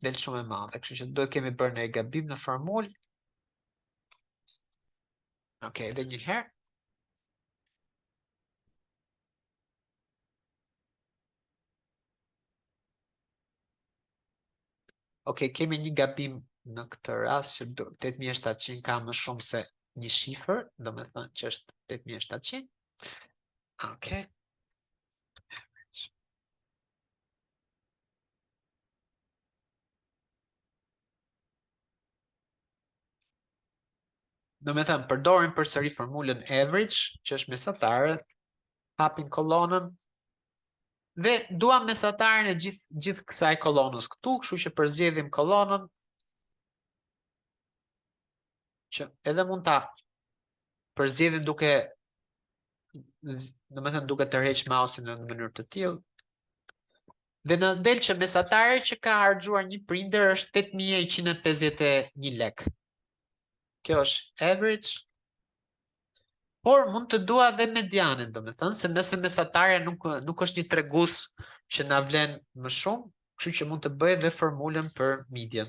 del shumë e madhe, kështu që duhet kemi bërë një gabim në formulë. Okej, edhe një herë. Okej, kemi një gabim në këtë rast që 8700 ka më shumë se një shifër, do me thënë që është 8700. Okej. Do me thënë, përdorim përsëri formulën average, që është mesatare, hapin kolonën, dhe duam mesataren e gjithë kësaj kolonës këtu, kështu që përzgjedhim kolonën, që edhe mund ta përzgjedhim duke tërheq mouse-in në mënyrë të tillë. Dhe në del që mesatare që ka harxuar një prindër është 8151 lek. Kjo është average. Por mund të dua dhe medianin, do me thënë, se nëse mesatarja nuk është një tregues që na vlen më shumë, kështu që mund të bëj dhe formulën për median.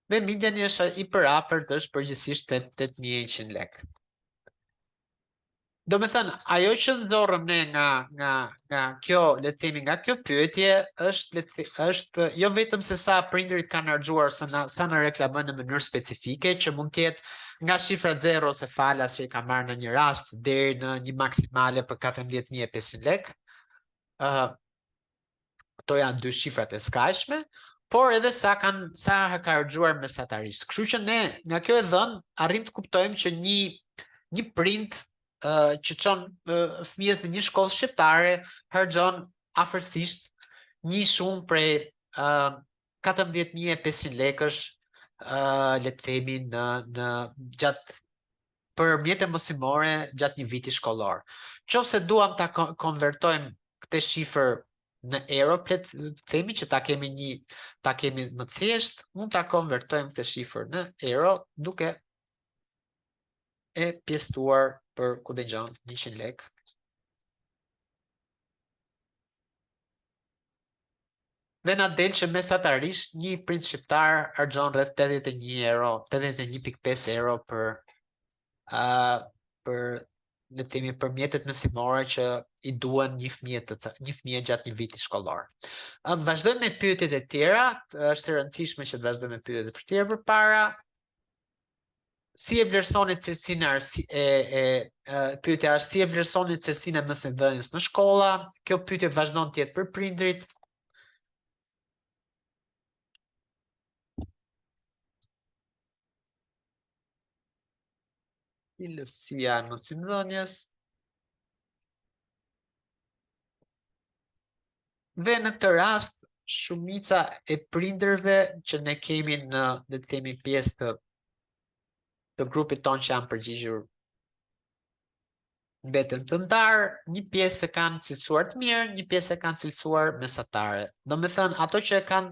Dhe mediani është i përafërt, është përgjithsisht 8100 lek. Do me thënë, ajo që nxorrëm ne nga kjo, le të themi, nga kjo pyetje është jo vetëm se sa prindërit kanë harxuar, sa në reklamën në mënyrë specifike, që mund të jetë nga shifra 0 ose falas që i ka marrë në një rast deri në një maksimale për 14500 lek. Këto janë 2 shifrat e skajshme, por edhe sa ka harxuar mesatarisht. Kështu që ne nga kjo e dhënë arrim të kuptojmë që një prind që çon fëmijët në një shkollë shqiptare harxon afërsisht një shumë prej 14500 lekësh, le të themi, gjatë për mjete mësimore gjatë një viti shkollor. Qofse duam ta konvertojmë këtë shifër në euro, themi që ta kemi më thjesht, mund ta konvertojmë këtë shifër në euro duke e pjesëtuar për ku dëgjon 100 lek. Dhe na del që mesatarisht një prind shqiptar harxon rreth 81 euro, 81.5 euro për le të themi për mjetet mësimore që i duan një fëmijë gjatë një viti shkollor. Vazhdojmë me pyetjet e tjera, është e rëndësishme që të vazhdojmë me pyetjet e tjera përpara. Si e vlerësoni cilësinë pyetja është si e vlerësoni cilësinë e mësimdhënies në shkolla? Kjo pyetje vazhdon të jetë për prindrit. Cilësia e mësimdhënies. Dhe në këtë rast, shumica e prindërve që ne kemi në, le të themi, pjesë të grupit tonë që janë përgjigjur mbeten të ndarë, një pjesë e kanë cilësuar të mirë, një pjesë e kanë cilësuar mesatare. Do me thënë, ato që e kanë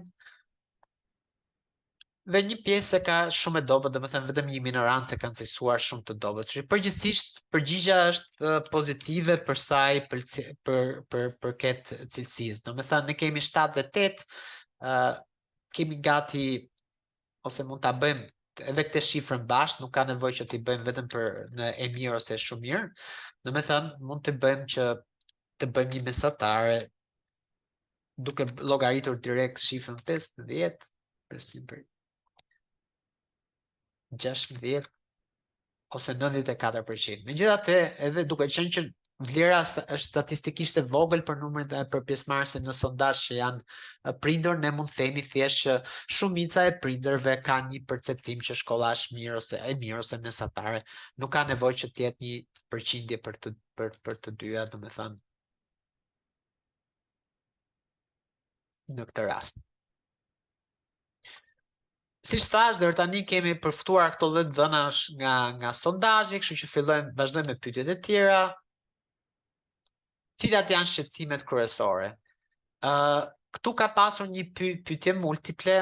dhe një pjesë e ka shumë e dobët, do me thënë vetëm një minorancë e kanë cilësuar shumë të dobët. Përgjithsisht, përgjigja është pozitive për saj për këtë cilësisë. Do me thënë, ne kemi 7 dhe 8, kemi gati, ose mund ta bëjmë edhe këtë shifrën bashkë, nuk ka nevojë që t'i bëjmë vetëm për në e mirë ose e shumë mirë. Domethënë, mund të bëjmë që të bëjmë një mesatare duke llogaritur direkt shifrën 15, 16 ose 94%. Megjithatë, edhe duke qenë që vlera është statistikisht e vogël për numrin për pjesëmarrësit në sondazh që janë prindër, ne mund të themi thjesht që shumica e prindërve kanë një perceptim që shkolla është mirë ose mesatare. Nuk ka nevojë që të jetë një përqindje për të dyja, domethënë në këtë rast. Si thash, deri tani kemi përftuar këto 10 dhënash nga sondazhi, kështu që vazhdojmë me pyetjet e tjera. Cilat janë shqetësimet kryesore? Këtu ka pasur një pyetje multiple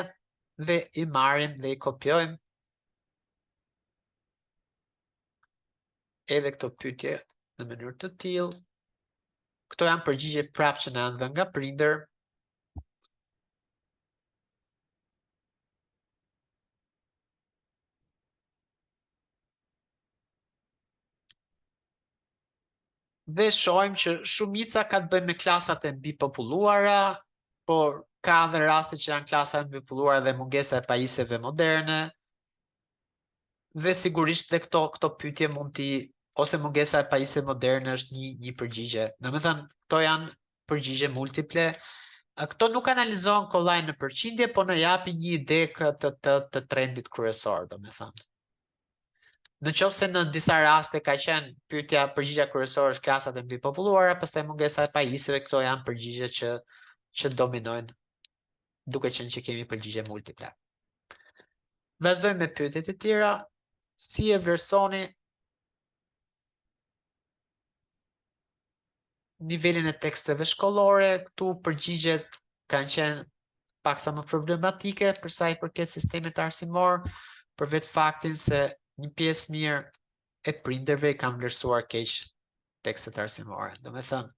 dhe i marrim dhe i kopjojmë edhe këto pyetje në mënyrë të tillë. Këto janë përgjigje prapë që na janë dhënë nga prindër. Dhe shohim që shumica ka të bëjnë me klasat e mbipopulluara, por ka dhe raste që janë klasa e mbipopulluara dhe mungesa e pajisjeve moderne. Dhe sigurisht dhe këto pyetje mund t'i ose mungesa e pajisjeve moderne është një përgjigje. Domethënë, këto janë përgjigje multiple. Këto nuk analizohen kollaj në përqindje, po na japin një ide të trendit kryesor, domethënë. Në qoftë se në disa raste ka qenë përgjigja kryesore është klasat e mbipopulluara, pastaj mungesa e pajisjeve, këto janë përgjigje që dominojnë, duke qenë që kemi përgjigje multiple. Vazhdojmë me pyetjet e tjera. Si e vlerësoni nivelin e teksteve shkollore? Këtu përgjigjet kanë qenë paksa më problematike për sa i përket sistemit arsimor, për vetë faktin se një pjesë mirë e prindërve i kanë vlerësuar keq tekstet arsimore. Domethënë,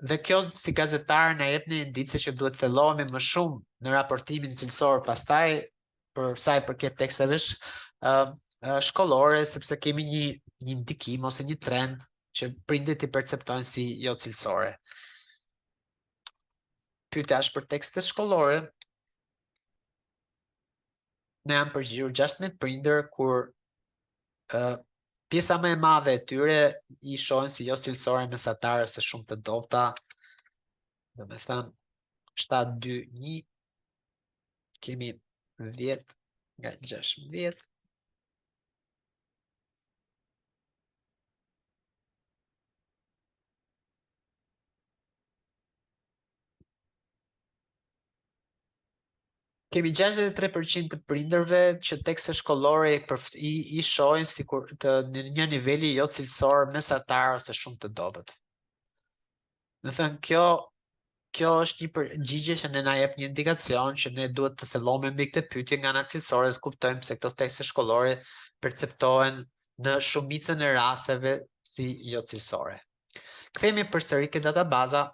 dhe kjo si gazetar na jep një indicie që duhet të thellohemi më shumë në raportimin cilësor pastaj për sa i përket teksteve shkollore, sepse kemi një ndikim ose një trend që prindërit i perceptojnë si jo cilësore. Pyetja është për tekstet shkollore. Ne janë përgjigjur 16 prindër, kur pjesa më e madhe e tyre i shohin si jo cilësore, mesatare ose shumë të dobta. Domethënë 7-2-1, kemi 10 nga 16. Kemi 63% të prindërve që tekstet shkollore i shohin sikur në një niveli jo cilësor, mesatar ose shumë të dobët. Do thënë, kjo është një përgjigje që ne na jep një indikacion që ne duhet të thellohemi mbi këtë pyetje nga ana cilësore, të kuptojmë se këto tekste shkollore perceptohen në shumicën e rasteve si jo cilësore. Kthehemi përsëri ke databaza.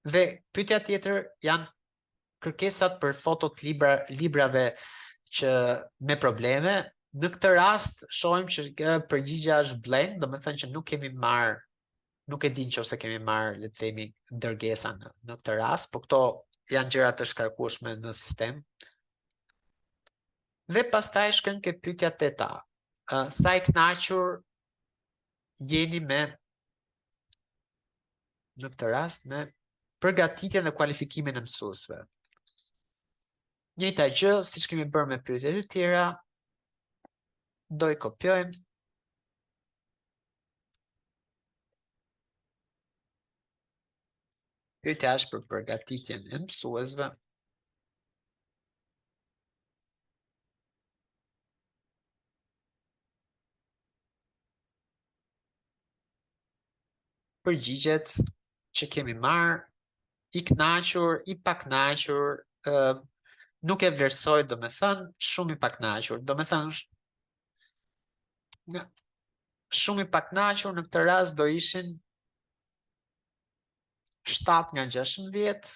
Dhe pyetja tjetër janë kërkesat për fotot librave që me probleme. Në këtë rast shohim që përgjigja është blank, domethënë që nuk e di nëse kemi marrë, le të themi, dërgesa në këtë rast, po këto janë gjëra të shkarkueshme në sistem. Dhe pastaj shkojmë ke pyetja 8. Sa i kënaqur jeni me, në këtë rast, me përgatitjen dhe kualifikimin e mësuesve? Njëjta gjë, siç kemi bërë me pyetjet e tjera, do i kopjojmë. Pyetja është për përgatitjen e mësuesve. Përgjigjet që kemi marrë, i kënaqur, i pakënaqur, nuk e vlerësoj, domethënë, shumë i pakënaqur. Domethënë, shumë i pakënaqur në këtë rast do ishin 7 nga 16.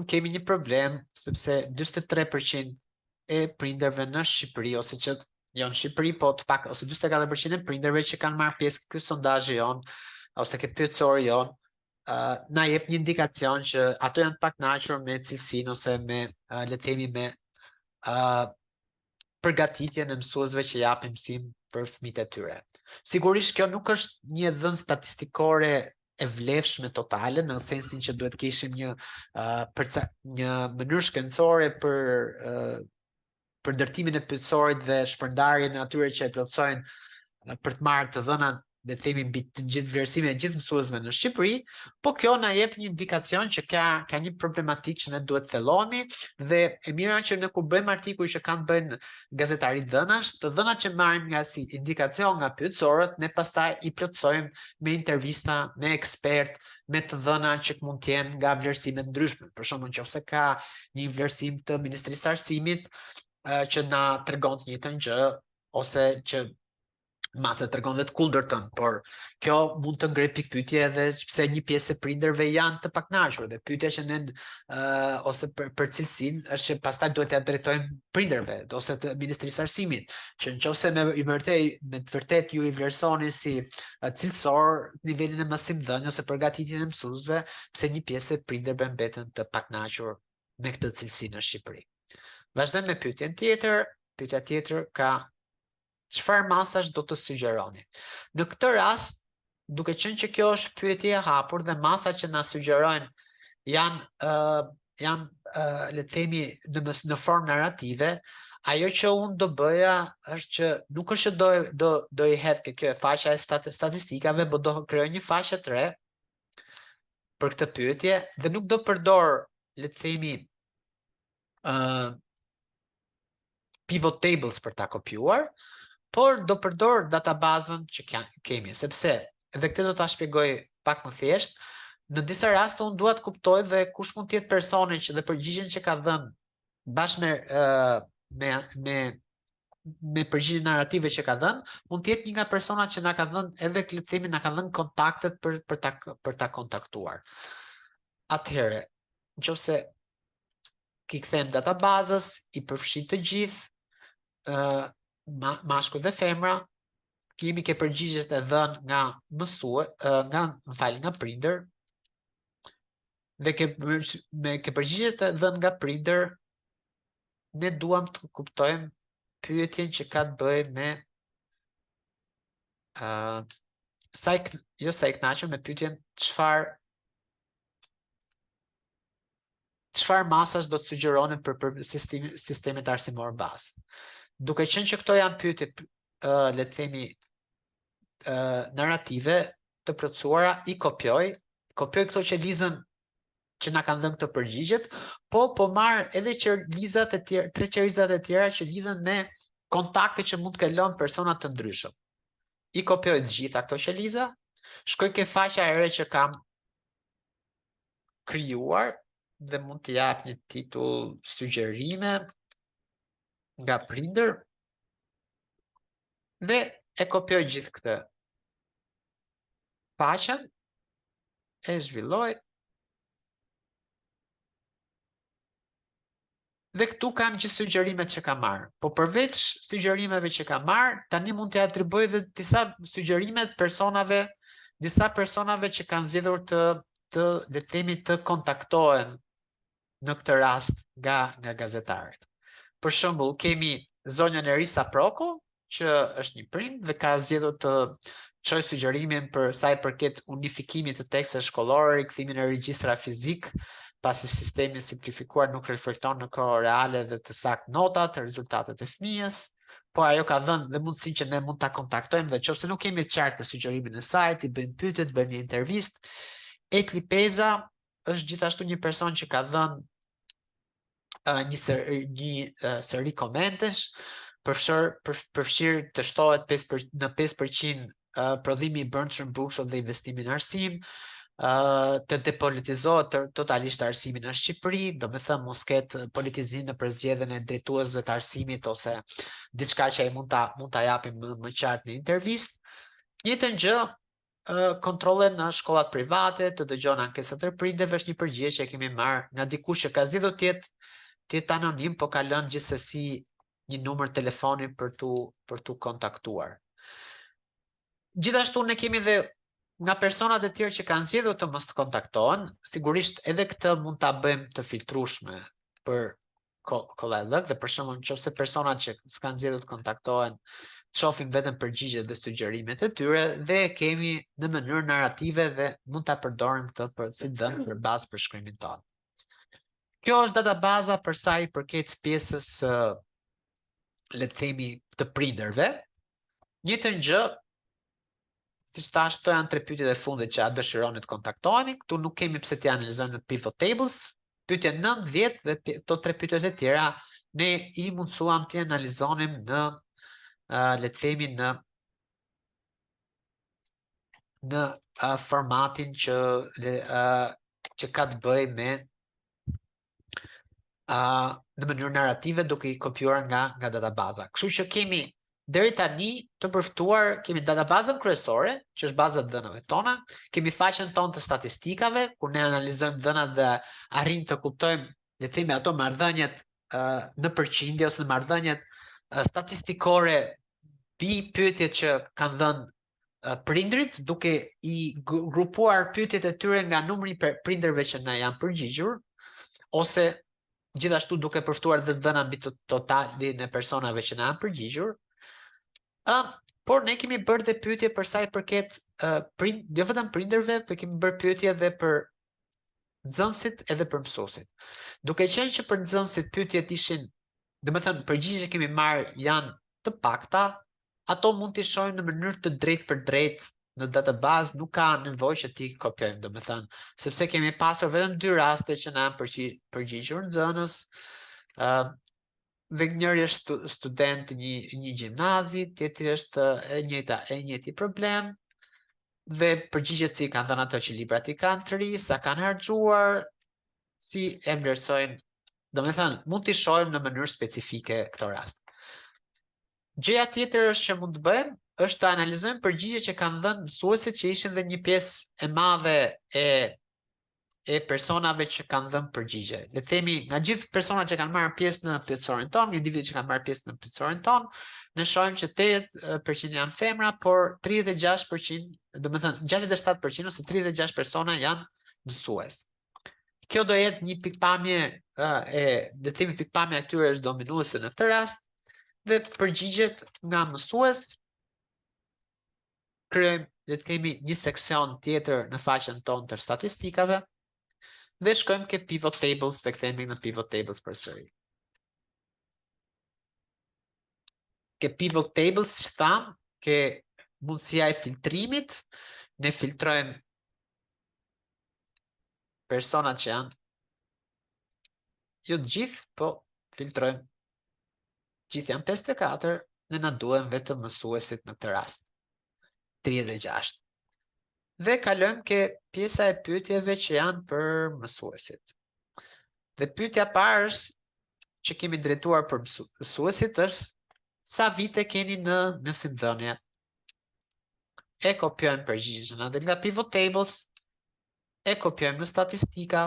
kemi një problem, sepse 43% e prindërve në Shqipëri, ose që jo në Shqipëri, po të pak, ose 44% e prindërve që kanë marrë pjesë ky sondazhi jon, ose këtë pyetësor jon, na jep një indikacion që ato janë të pakënaqur me cilësinë ose me le të themi me përgatitjen e mësuesve që japin mësim për fëmijët e tyre. Sigurisht kjo nuk është një dhënë statistikore e vlefshme totale, në sensin që duhet kishim një mënyrë shkencore për ndërtimin e pyetësorit dhe shpërndarjen e atyre që e plotësojnë për të marrë të dhënat, le të themi mbi të gjithë vlerësimet e gjithë mësuesve në Shqipëri, po kjo na jep një indikacion që ka një problematikë që ne duhet thellohemi, dhe e mira që ne kur bëjmë artikuj që kanë bëjnë gazetarit dhënash, të dhënat që marrim nga si indikacion nga pyetësorët, ne pastaj i plotësojmë me intervista, me ekspert, me të dhëna që mund të jenë nga vlerësime të ndryshme. Për shembull, nëse ka një vlerësim të Ministrisë së Arsimit që na tregon të njëjtën gjë, ose që mase tregon dhe të kundërtën, por kjo mund të ngrej pikpyetje edhe pse një pjesë e prindërve janë të pakënaqur, dhe pyetja që ne ose për cilësinë është që pastaj duhet t'ia drejtojmë prindërve ose të Ministrisë së Arsimit, që nëse me të vërtet ju i vlerësoni si cilësor nivelin e mësimdhënies ose përgatitjen e mësuesve, pse një pjesë e prindërve mbeten të pakënaqur me këtë cilësi në Shqipëri. Vazhdojmë me pyetjen tjetër. Pyetja tjetër ka: çfarë masash do të sugjeroni? Në këtë rast, duke qenë që kjo është pyetje e hapur dhe masat që na sugjerojnë janë le të themi në formë narrative, ajo që unë do bëja është që nuk është që do i hedh kjo e faqja e statistikave, por do krijoj një faqe të re për këtë pyetje dhe nuk do përdor, le të themi, pivot tables për ta kopjuar, por do përdor databazën që kemi, sepse, edhe këtë do ta shpjegoj pak më thjesht, në disa raste unë dua të kuptoj dhe kush mund të jetë personi që dhe përgjigjen që ka dhënë bashkë me përgjigjen narrative që ka dhënë, mund të jetë një nga personat që na ka dhënë edhe le të themi na ka dhënë kontaktet për ta kontaktuar. Atëherë, nëse ki kthem databazës, i përfshi të gjithë mashkull dhe femra, kemi ke përgjigjet e dhënë nga prindër, dhe ke përgjigjet e dhënë nga prindër, ne duam të kuptojmë pyetjen që ka të bëjë me sa i kënaqur me pyetjen çfarë masash do të sugjeronin për sistemet arsimor bazë. Duke qenë që këto janë pyetje, le të themi, narrative të plotësuara, i kopjoj këto qelizën që na kanë dhënë këto përgjigjet, po marr edhe qelizat e tjera, tre qelizat e tjera që lidhen me kontakte që mund të kellojnë persona të ndryshëm. I kopjoj të gjitha këto qeliza, shkoj ke faqja e re që kam krijuar dhe mund të jap një titull sugjerime nga prindër, dhe e kopjoj gjithë këtë faqen, e zhvilloj, dhe këtu kam gjithë sugjerimet që kam marrë. Po përveç sugjerimeve që kam marrë, tani mund të atribuoj dhe disa sugjerimet disa personave që kanë zgjedhur le të themi të kontaktohen në këtë rast nga gazetarët. Për shembull, kemi zonjën Erisa Proko, që është një prind dhe ka zgjedhur të çojë sugjerimin për sa i përket unifikimit të teksteve shkollore, rikthimin e regjistra fizik, pasi sistemi simplifikuar nuk reflekton në kohë reale dhe të saktë notat, rezultatet e fëmijës. Po ajo ka dhënë dhe mundësinë që ne mund ta kontaktojmë, dhe nëse nuk kemi të qartë për sugjerimin e saj, i bëjmë pyetje, bëjmë një intervistë. Ekli Peza është gjithashtu një person që ka dhënë një seri komentesh, përfshirë të shtohet në 5% prodhimi i brendshëm brushët dhe investimi në arsim, të depolitizohet totalisht arsimin në Shqipëri, do me thënë mos ketë politizim në përzgjedhjen e drejtuesve të arsimit ose diçka që ai mund ta japim më qartë në intervistë. Njëjtën gjë kontrole në shkollat private, të dëgjon ankesat e prindërve, është një përgjigje që e kemi marrë nga dikush që ka zgjedhur të jetë anonim, po ka lënë gjithsesi një numër telefoni për tu kontaktuar. Gjithashtu ne kemi dhe nga personat e tjerë që kanë zgjedhur të mos të kontaktohen, sigurisht edhe këtë mund ta bëjmë të filtrueshme për kollajt, dhe për shembull nëse personat që s'kan zgjedhur të kontaktohen shohin vetëm përgjigjet dhe sugjerimet e tyre dhe kemi në mënyrë narrative dhe mund ta përdorim këtë për si dhënë për bazë për shkrimin tonë. Kjo është databaza për sa i përket pjesës le të themi të prindërve. Njëjtën gjë, siç thash, këto janë 3 pyetjet e fundit që a dëshironi të kontaktoheni. Këtu nuk kemi pse t'i analizojmë në pivot tables. Pyetja 9, 10 dhe këto 3 pyetjet e tjera ne i mundsuam t'i analizonim në le të themi në formatin që ka të bëjë me në mënyrë narrative duke i kopjuar nga databaza. Kështu që kemi deri tani të përftuar, kemi databazën kryesore, që është baza e dhënave tona, kemi faqen tonë të statistikave, ku ne analizojmë dhënat dhe arrim të kuptojmë, le të themi, ato marrëdhëniet në përqindje ose në marrëdhëniet statistikore mbi pyetjet që kanë dhënë prindrit, duke i grupuar pyetjet e tyre nga numri i prindërve që na janë përgjigjur, ose gjithashtu duke përftuar dhe dhëna mbi totalin e personave që na janë përgjigjur. Por ne kemi bërë dhe pyetje për sa i përket jo vetëm prindërve, por kemi bërë pyetje edhe për nxënësit edhe për mësuesit. Duke qenë që për nxënësit pyetjet ishin, domethënë përgjigjet që kemi marrë janë të pakta, ato mund t'i shohim në mënyrë të drejtë për drejtë në databazë, nuk ka nevojë që t'i kopjojmë, domethënë, sepse kemi pasur vetëm 2 raste që na janë përgjigjur nxënës, dhe njëri është student një gjimnazi, tjetri është e njëjti problem, dhe përgjigjet si kanë dhënë ato që librat i kanë të ri, sa kanë harxuar, si e vlerësojnë, domethënë mund t'i shohim në mënyrë specifike këto raste. Gjëja tjetër është që mund të bëjmë është të analizojmë përgjigjet që kanë dhënë mësuesit që ishin dhe një pjesë e madhe e personave që kanë dhënë përgjigje. Le të themi, nga gjithë personat që kanë marrë pjesë në plotësorin tonë, një individ që kanë marrë pjesë në plotësorin tonë, ne shohim që 80% janë femra, por 36%, domethënë 67% ose 36 persona janë mësues. Kjo do jetë një pikpamje le të themi pikpamja e tyre është dominuese në këtë rast, dhe përgjigjet nga mësues krijojmë, le të themi, një seksion tjetër në faqen tonë të statistikave, dhe shkojmë ke pivot tables dhe kthehemi në pivot tables përsëri. Ke pivot tables që thamë, ke mundësia e filtrimit, ne filtrojmë personat që janë jo të gjithë, po filtrojmë gjithë janë 54, ne na duhen vetëm mësuesit në këtë rast. 36. Dhe kalojmë ke pjesa e pyetjeve që janë për mësuesit. Dhe pyetja parë që kemi drejtuar për mësuesit është sa vite keni në mësimdhënie. E kopjojmë përgjigjen nga pivot tables, e kopjojmë në statistika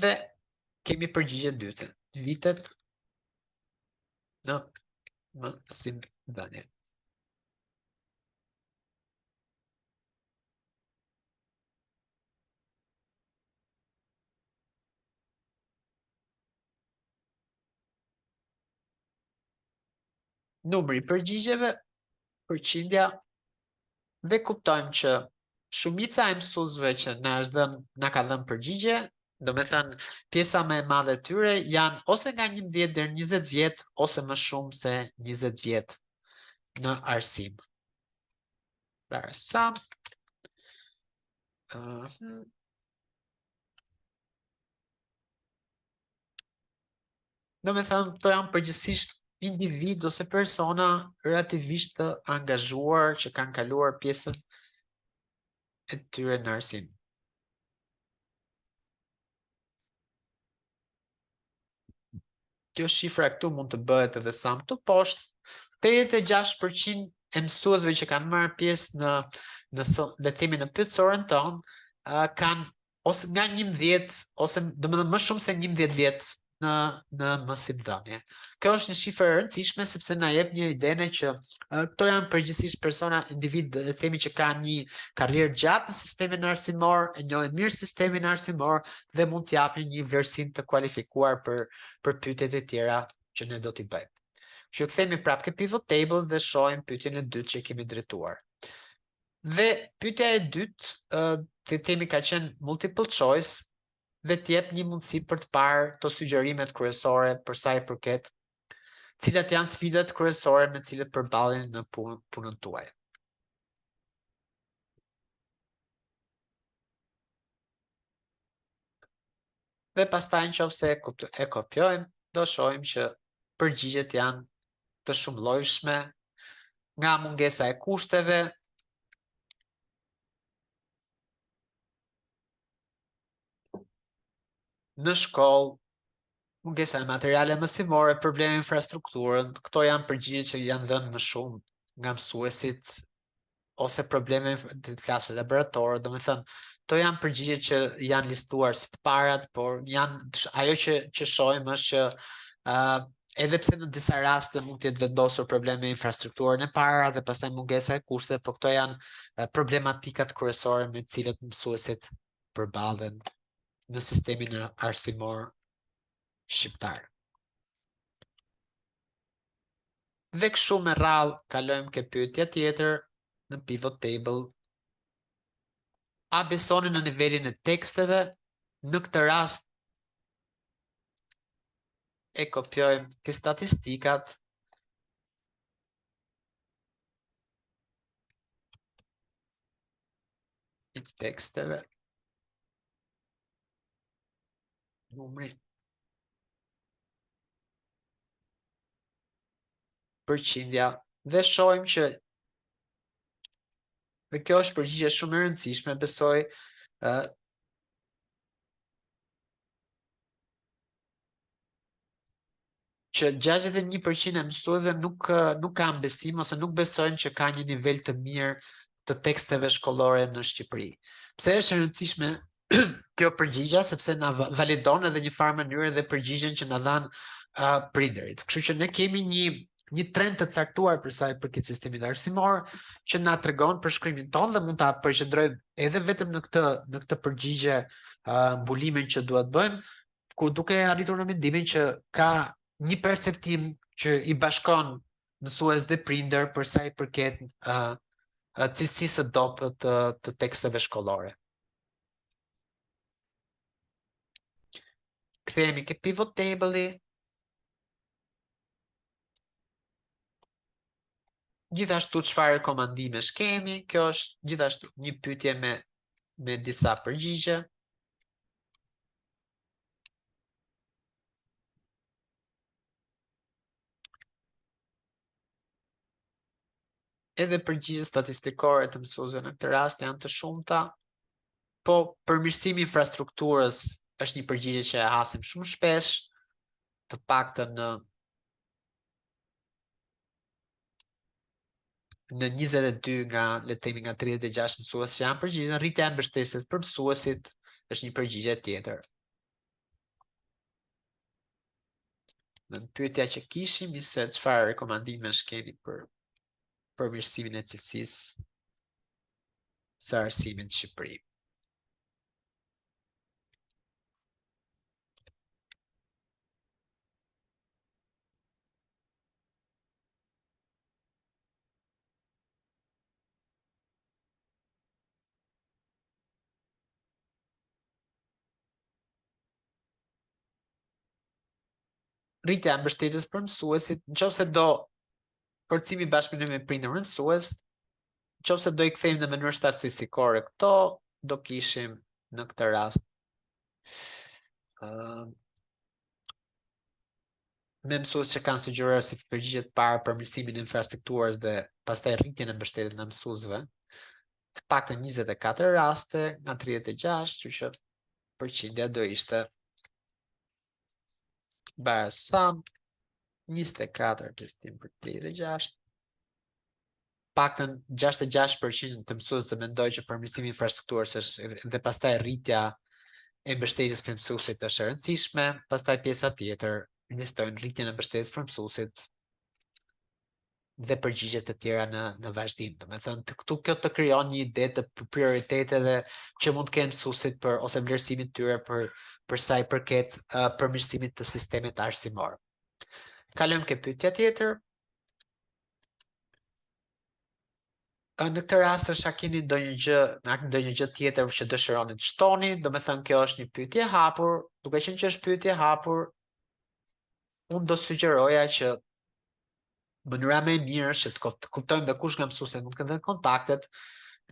dhe kemi përgjigjen dytë, vitet në mësimdhënie. Numri i përgjigjeve, përqindja, dhe kuptojmë që shumica e mësuesve që na ka dhënë përgjigje, domethënë pjesa më e madhe e tyre janë ose nga 11 deri 20 vjet ose më shumë se 20 vjet në arsim. Pra sa domethënë këto janë përgjithsisht individ ose persona relativisht të angazhuar që kanë kaluar pjesën e tyre në arsim. Kjo shifra këtu mund të bëhet edhe sa më të poshtë. 86% e mësuesve që kanë marrë pjesë le të themi në pyetësorën tonë, kanë ose nga 11 ose domethënë më shumë se 11 vjet në mësimdhënie. Kjo është një shifër e rëndësishme sepse na jep një idenë që këto janë përgjithsisht persona, individ, le të themi që kanë një karrierë gjatë në sistemin arsimor, e njohin mirë sistemin arsimor dhe mund të japin një vlerësim të kualifikuar për pyetjet e tjera që ne do t'i bëjmë. Që kthehemi prapë ke pivot table dhe shohim pyetjen e dytë që kemi drejtuar. Dhe pyetja e dytë, të themi ka qenë multiple choice dhe t'jep një mundësi për të parë të sugjerimet kryesore për sa i përket cilat janë sfidat kryesore me cilat përballen në punën tuaj. Dhe pastaj nëse e kopjojmë, do shohim që përgjigjet janë të shumëllojshme, nga mungesa e kushteve, në shkollë, mungesa e materiale mësimore, probleme infrastrukturën, këto janë përgjigje që janë dhënë më shumë nga mësuesit, ose probleme të klasë laboratore, domethënë, këto janë përgjigje që janë listuar si të parat, por ajo që shohim është që edhe pse në disa raste mund të jetë vendosur probleme infrastrukturën e para dhe pastaj mungesa e kushteve, por këto janë problematikat kryesore me të cilat mësuesit përballen në sistemin arsimor shqiptar. Dhe kështu me radhë kalojmë ke pyetja tjetër në pivot table. A besoni në nivelin e teksteve? Në këtë rast e kopjojmë ke statistikat. I teksteve. Numri. Përqindja. Dhe shohim që dhe kjo është përgjigje shumë e rëndësishme, besoj që 61% e mësuesve nuk kanë besim ose nuk besojnë që ka një nivel të mirë të teksteve shkollore në Shqipëri. Pse është e rëndësishme kjo përgjigje? Sepse na validon edhe një farë mënyrë dhe përgjigjen që na dhanë prindërit. Kështu që ne kemi një trend të caktuar për sa i përket sistemit arsimor që na tregon për shkrimin tonë dhe mund ta përqendrojmë edhe vetëm në këtë përgjigje mbulimin që duhet bëjmë, ku duke arritur në mendimin që ka një perceptim që i bashkon mësues dhe prindër për sa i përket cilësisë së dobët të teksteve shkollore. Kthehemi ke pivot table-i. Gjithashtu çfarë rekomandimesh kemi? Kjo është gjithashtu një pyetje me disa përgjigje. Edhe përgjigje statistikore të mësuesve në këtë rast janë të shumta, po përmirësimi i infrastrukturës është një përgjigje që e hasim shumë shpesh, të paktën në 22 le të themi nga 36 mësues që janë përgjigje. Rritja e mbështetjes për mësuesit është një përgjigje tjetër. Në pyetja që kishim ishte çfarë rekomandimesh keni për përmirësimin e cilësisë së arsimit në Shqipëri. Rritja e mbështetjes për mësuesit, nëse do forcimi bashkëpunim me prindër dhe mësues, nëse do I kthejmë në mënyrë statistikore këto, do kishim në këtë rast me mësues që kanë sugjeruar si përgjigje të parë përmirësimin e infrastrukturës dhe pastaj rritjen e mbështetjes në mësuesve, të paktën 24 raste nga 36, kështu që përqindja do ishte Barsam 24 testim për 36. paktën 66% të mësuesve mendoj që përmirësimi i infrastrukturës është dhe pastaj rritja e mbështetjes për mësuesit është e rëndësishme, pastaj pjesa tjetër investojnë rritjen e mbështetjes për mësuesit dhe përgjigjet të tjera në vazhdim. Domethënë këtu kjo të krijon një ide të prioriteteve që mund të kenë mësuesit ose vlerësimit tyre për sa i përket përmirësimit të sistemit arsimor. Kalojmë ke pyetja tjetër. Në këtë rast është a keni ndonjë gjë tjetër që dëshironi të shtoni, domethënë kjo është një pyetje e hapur, duke qenë që është pyetje e hapur, unë do sugjeroja që mënyra më e mirë është që të kuptojmë dhe kush nga mësuesit mund të kenë kontaktet,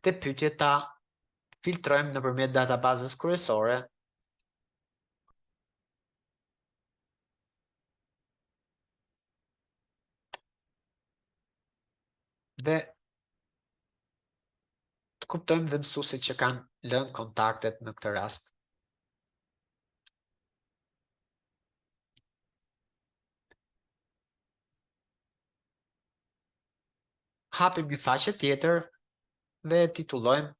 këtë pyetje ta filtrojmë nëpërmjet databazës kryesore. Dhe të kuptojmë dhe mësuesit që kanë lënë kontaktet në këtë rast. Hapim një faqe tjetër dhe titullojmë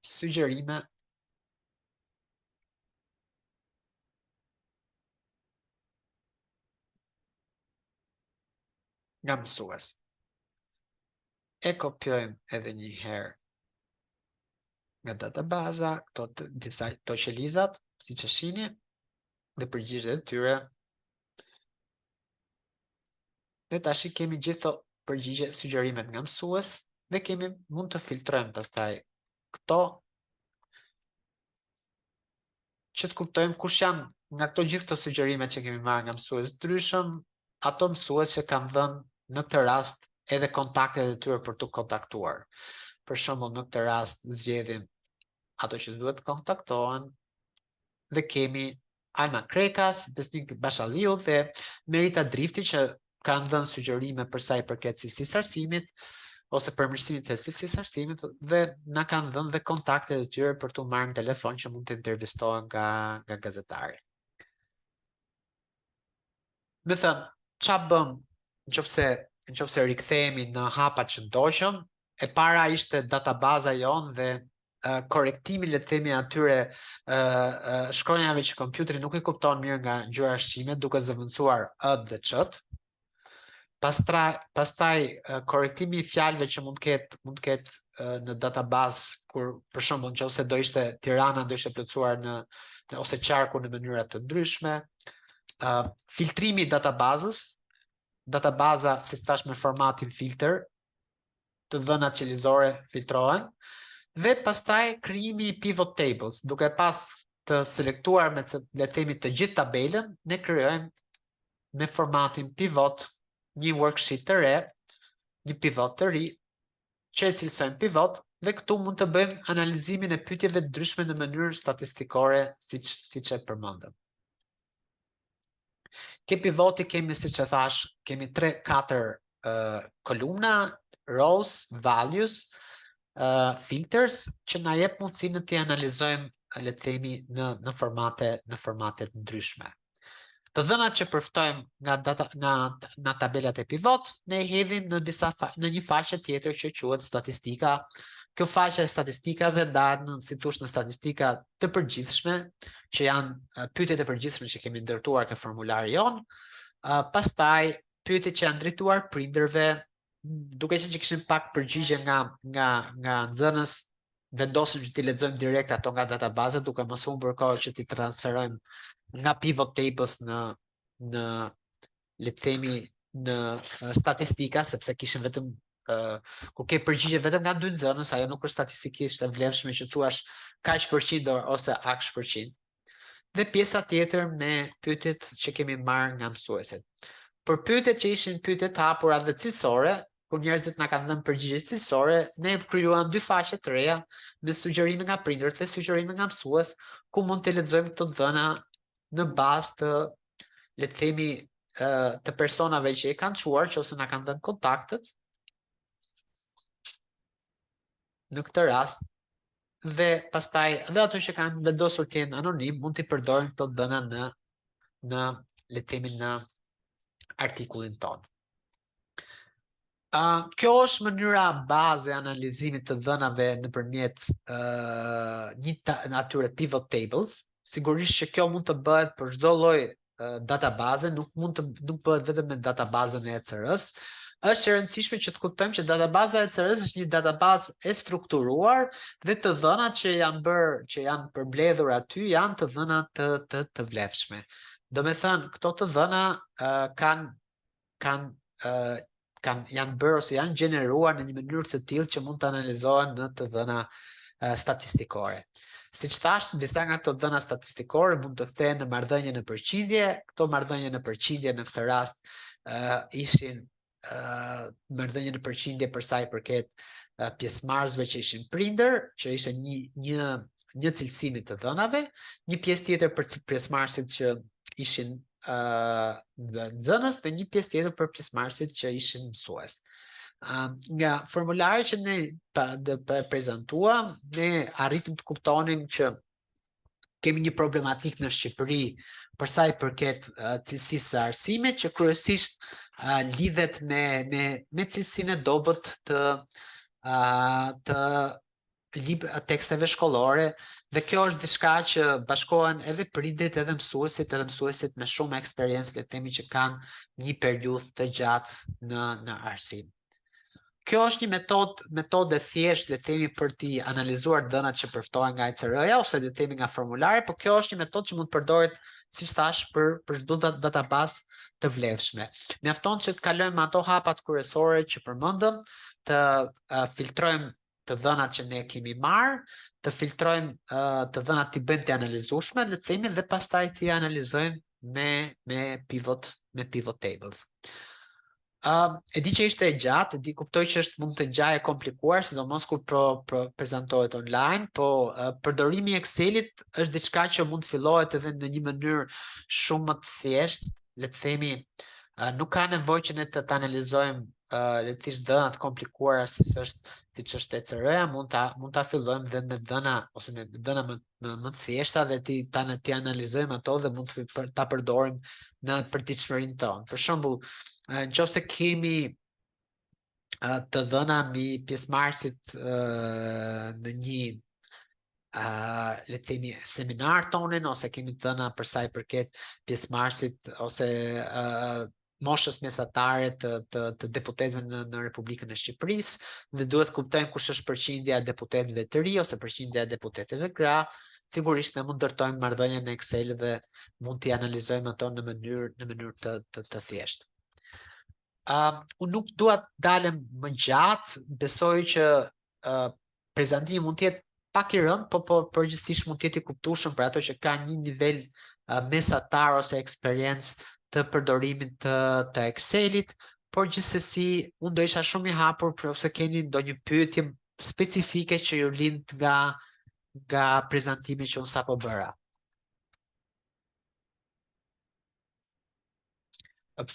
sugjerime nga mësues. E kopjojmë edhe një herë nga databaza, disa qelizat, siç e shihni, dhe përgjigjet e tyre. Dhe tash kemi gjithë këto përgjigje, sugjerimet nga mësues dhe mund të filtrojmë pastaj këto që të kuptojmë kush janë nga këto gjithë këto sugjerimet që kemi marrë nga mësues ndryshëm, ato mësues që kanë dhënë në këtë rast edhe kontaktet e tyre për të kontaktuar. Për shembull, në këtë rast zgjedhim ato që duhet të kontaktohen dhe kemi Alma Krekas, Besnik Bashalliu dhe Merita Drifti që kanë dhënë sugjerime për sa i përket cilësisë arsimit ose përmirësimit të cilësisë arsimit dhe na kanë dhënë dhe kontaktet e tyre për të marrë në telefon që mund të intervistohen nga gazetari. Me thënë, çfarë bëm nëse rikthehemi në hapat që ndoqën? E para ishte databaza jonë dhe korrektimi, le të themi, atyre shkronjave që kompjuteri nuk i kupton mirë nga gjuha shqime, duke zëvendësuar ë dhe ç-t. Pastaj korrektimi i fjalëve që mund të ketë në databazë, kur për shembull nëse do ishte Tirana do ishte plotësuar ose qarku në mënyra të ndryshme. Filtrimi i databazës, databaza si thash me formatin filter, të dhënat qelizore filtrohen, dhe pastaj krijimi i pivot tables, duke pas të selektuar me le të themi të gjithë tabelën, ne krijojmë me formatin pivot një worksheet të re, një pivot të ri, që e cilësojmë pivot, dhe këtu mund të bëjmë analizimin e pyetjeve të ndryshme në mënyrë statistikore, siç e përmendëm. Ke pivoti kemi, siç e thash, kemi 3-4 kolumna, rows, values, filters, që na jep mundësinë të analizojmë, le të themi, në formate të ndryshme. Të dhënat që përftojmë nga tabelat e pivot, ne i hedhim në një faqe tjetër që quhet statistika. Kjo faqe e statistikave ndahet në statistika të përgjithshme, që janë pyetjet e përgjithshme që kemi ndërtuar ke formulari jon, pastaj pyetjet që janë drejtuar prindërve, duke qenë që kishim pak përgjigje nga nxënës, vendosim që t'i lexojmë direkt ato nga databaza, duke mos humbur kohë që t'i transferojmë nga pivot tables në le të themi në statistika, sepse kishim vetëm kur ke përgjigje vetëm nga 2 nxënës, ajo nuk është statistikisht e vlefshme që thuash kaq % ose aq %. Dhe pjesa tjetër me pyetjet që kemi marrë nga mësuesit. Për pyetjet që ishin pyetje të hapura dhe cilësore, kur njerëzit na kanë dhënë përgjigje cilësore, ne krijuam 2 faqe të reja me sugjerime nga prindërt dhe sugjerime nga mësues, ku mund të lexojmë këto dhëna në bazë të, le të themi, të personave që e kanë çuar, ose na kanë dhënë kontaktet në këtë rast, dhe pastaj edhe ato që kanë vendosur të jenë anonim mund të përdorin këto dhëna në le të themi në artikullin tonë. Kjo është mënyra bazë e analizimit të dhënave nëpërmjet atyre pivot tables. Sigurisht që kjo mund të bëhet për çdo lloj databaze, nuk bëhet vetëm me databazën e ECR-s. Është e rëndësishme që të kuptojmë që databaza e ECR-s është një databazë e strukturuar dhe të dhënat që janë përbledhur aty janë të dhëna të vlefshme. Do me thënë, këto të dhëna janë bërë ose janë gjeneruar në një mënyrë të tillë që mund të analizohen në të dhëna statistikore. Siç thash, disa nga këto dhëna statistikore mund të kthehen në marrëdhënie në përqindje. Këto marrëdhënie në përqindje në këtë rast ishin marrëdhënie në përqindje për sa i përket pjesëmarrësve që ishin prindër, që ishte një cilësimi të dhënave, një pjesë tjetër për pjesëmarrësit që ishin nxënës dhe një pjesë tjetër për pjesëmarrësit që ishin mësues. Nga formulare që ne prezantuam, ne arritëm të kuptonim që kemi një problematik në Shqipëri për sa i përket cilësisë së arsimit, që kryesisht lidhet me cilësinë e dobët të teksteve shkollore, dhe kjo është diçka që bashkohen edhe prindrit edhe mësuesit me shumë eksperiencë, le të themi që kanë një periudhë të gjatë në arsim. Kjo është një metodë thjesht, le të themi, për t'i analizuar dhënat që përftohen nga ECR-ja ose le të themi nga formulare, por kjo është një metodë që mund të përdoret, siç thash, për çdo databazë të vlefshme. Mjafton që të kalojmë ato hapat kryesore që përmendëm, të filtrojmë të dhënat që ne kemi marrë, të filtrojmë të dhënat t'i bëjmë të analizueshme, le të themi, dhe pastaj t'i analizojmë me pivot tables. E di që ishte e gjatë, kuptoj që mund të gjajë e komplikuar, sidomos kur prezantohet online, po përdorimi i Excelit është diçka që mund të fillohet edhe në një mënyrë shumë më të thjeshtë, le të themi, nuk ka nevojë që ne të analizojmë le të thjesht dhënat komplikuara siç është ECR-ja, mund ta fillojmë dhe me dhëna ose me dhëna më të thjeshta dhe ti analizojmë ato dhe mund ta përdorim në përditshmërinë tonë. Për shembull, nëse kemi të dhëna mbi pjesëmarrësit në një le të themi seminar tonin, ose kemi të dhëna për sa i përket pjesëmarrësit ose moshës mesatare të deputetëve në Republikën e Shqipërisë, dhe duhet kuptojmë kush është përqindja e deputetëve të ri ose përqindja e deputetëve gra. Sigurisht ne mund ndërtojmë marrëdhënie në Excel dhe mund t'i analizojmë ato në mënyrë të thjeshtë. Unë nuk dua të dalem më gjatë, besoj që prezantimi mund të jetë pak i rëndë, po përgjithsisht mund të jetë i kuptueshëm për ato që kanë një nivel mesatar ose eksperiencë të përdorimit të Excelit, por gjithsesi unë do isha shumë i hapur ose keni ndonjë pyetje specifike që ju lind nga prezantimi që unë sapo bëra.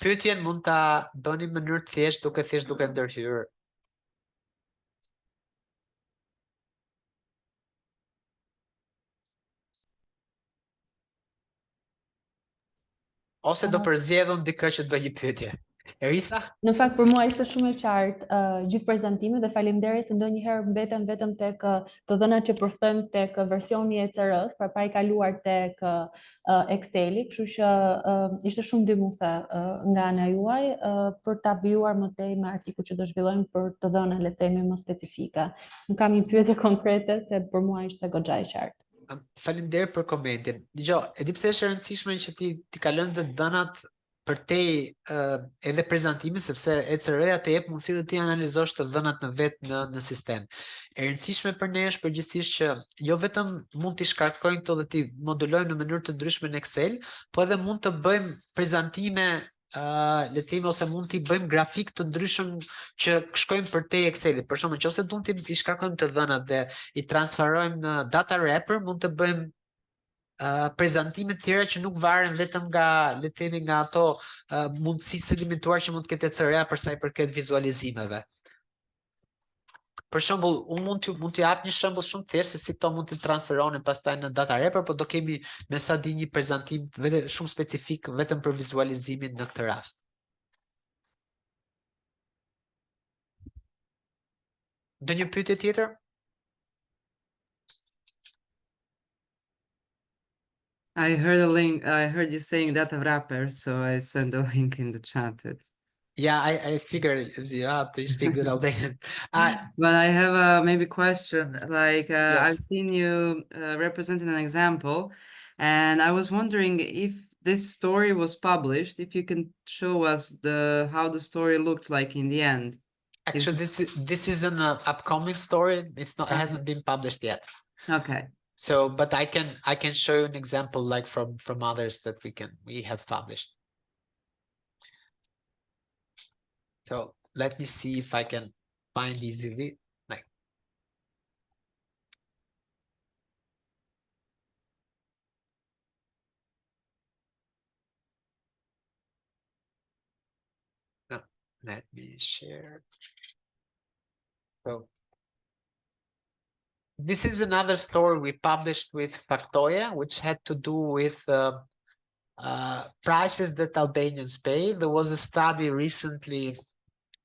Pyetjen mund ta bëni në mënyrë të thjeshtë duke ndërhyrë. Ose do përzgjedhun dikë që të bëjë një pyetje. Erisa? Në fakt për mua ishte shumë e qartë gjithë prezantimi dhe faleminderit se ndonjëherë mbetëm vetëm tek të dhënat që përftojmë tek versioni i ECR-s, pra pa i kaluar tek Exceli, kështu që ishte shumë ndihmuese nga ana juaj për ta bijuar më tej me artikull që do zhvillojmë për të dhëna le të themi më specifike. Nuk kam një pyetje konkrete se për mua ishte goxha e qartë. Faleminderit për komentin. Dgjoj, e di pse është e rëndësishme që ti kalojmë të dhënat për te edhe prezantimin, sepse ECR-ja të jep mundësi të ti analizosh të dhënat në vetë në sistem. E rëndësishme për ne është përgjithsisht që jo vetëm mund t'i shkarkojnë këto dhe t'i modulojmë në mënyrë të ndryshme në Excel, po edhe mund të bëjmë prezantime le të themi ose mund t'i bëjmë grafik të ndryshëm që shkojmë për te Excelit. Për shembull, nëse duam t'i shkarkojmë të dhënat dhe i transferojmë në data wrapper, mund të bëjmë prezantime të tjera që nuk varen vetëm nga le të themi nga ato mundësi sedimituar që mund të ketë ECR-ja për sa i përket vizualizimeve. Për shembull, unë mund t'ju jap një shembull shumë të thjeshtë se si këto mund të transferohen pastaj në data wrapper, por do kemi me sa di një prezantim vetëm shumë specifik vetëm për vizualizimin në këtë rast. Don't you put it either? I heard a link. I heard you saying data wrapper, so I sent a link in the chat. Yeah, I figured you speak good Albanian. But I have a maybe question. Like Yes. I've seen you representing an example, and I was wondering if this story was published, if you can show us how the story looked like in the end. Actually, this is an upcoming story. It's not. It hasn't been published yet. Okay. So, but I can show you an example like from others that we have published. So let me see if I can find easily. Like, no, let me share. So this is another story we published with Factoya, which had to do with prices that Albanians pay. There was a study recently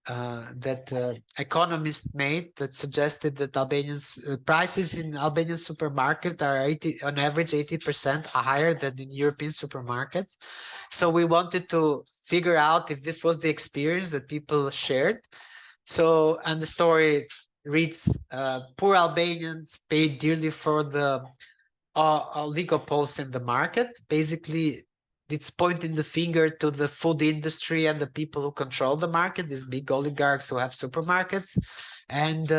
that economists made that suggested that Albanians prices in Albanian supermarkets are on average 80% higher than in European supermarkets. So we wanted to figure out if this was the experience that people shared. So, and the story reads, poor Albanians pay dearly for the oligopoles in the market. Basically, it's pointing the finger to the food industry and the people who control the market, these big oligarchs who have supermarkets. And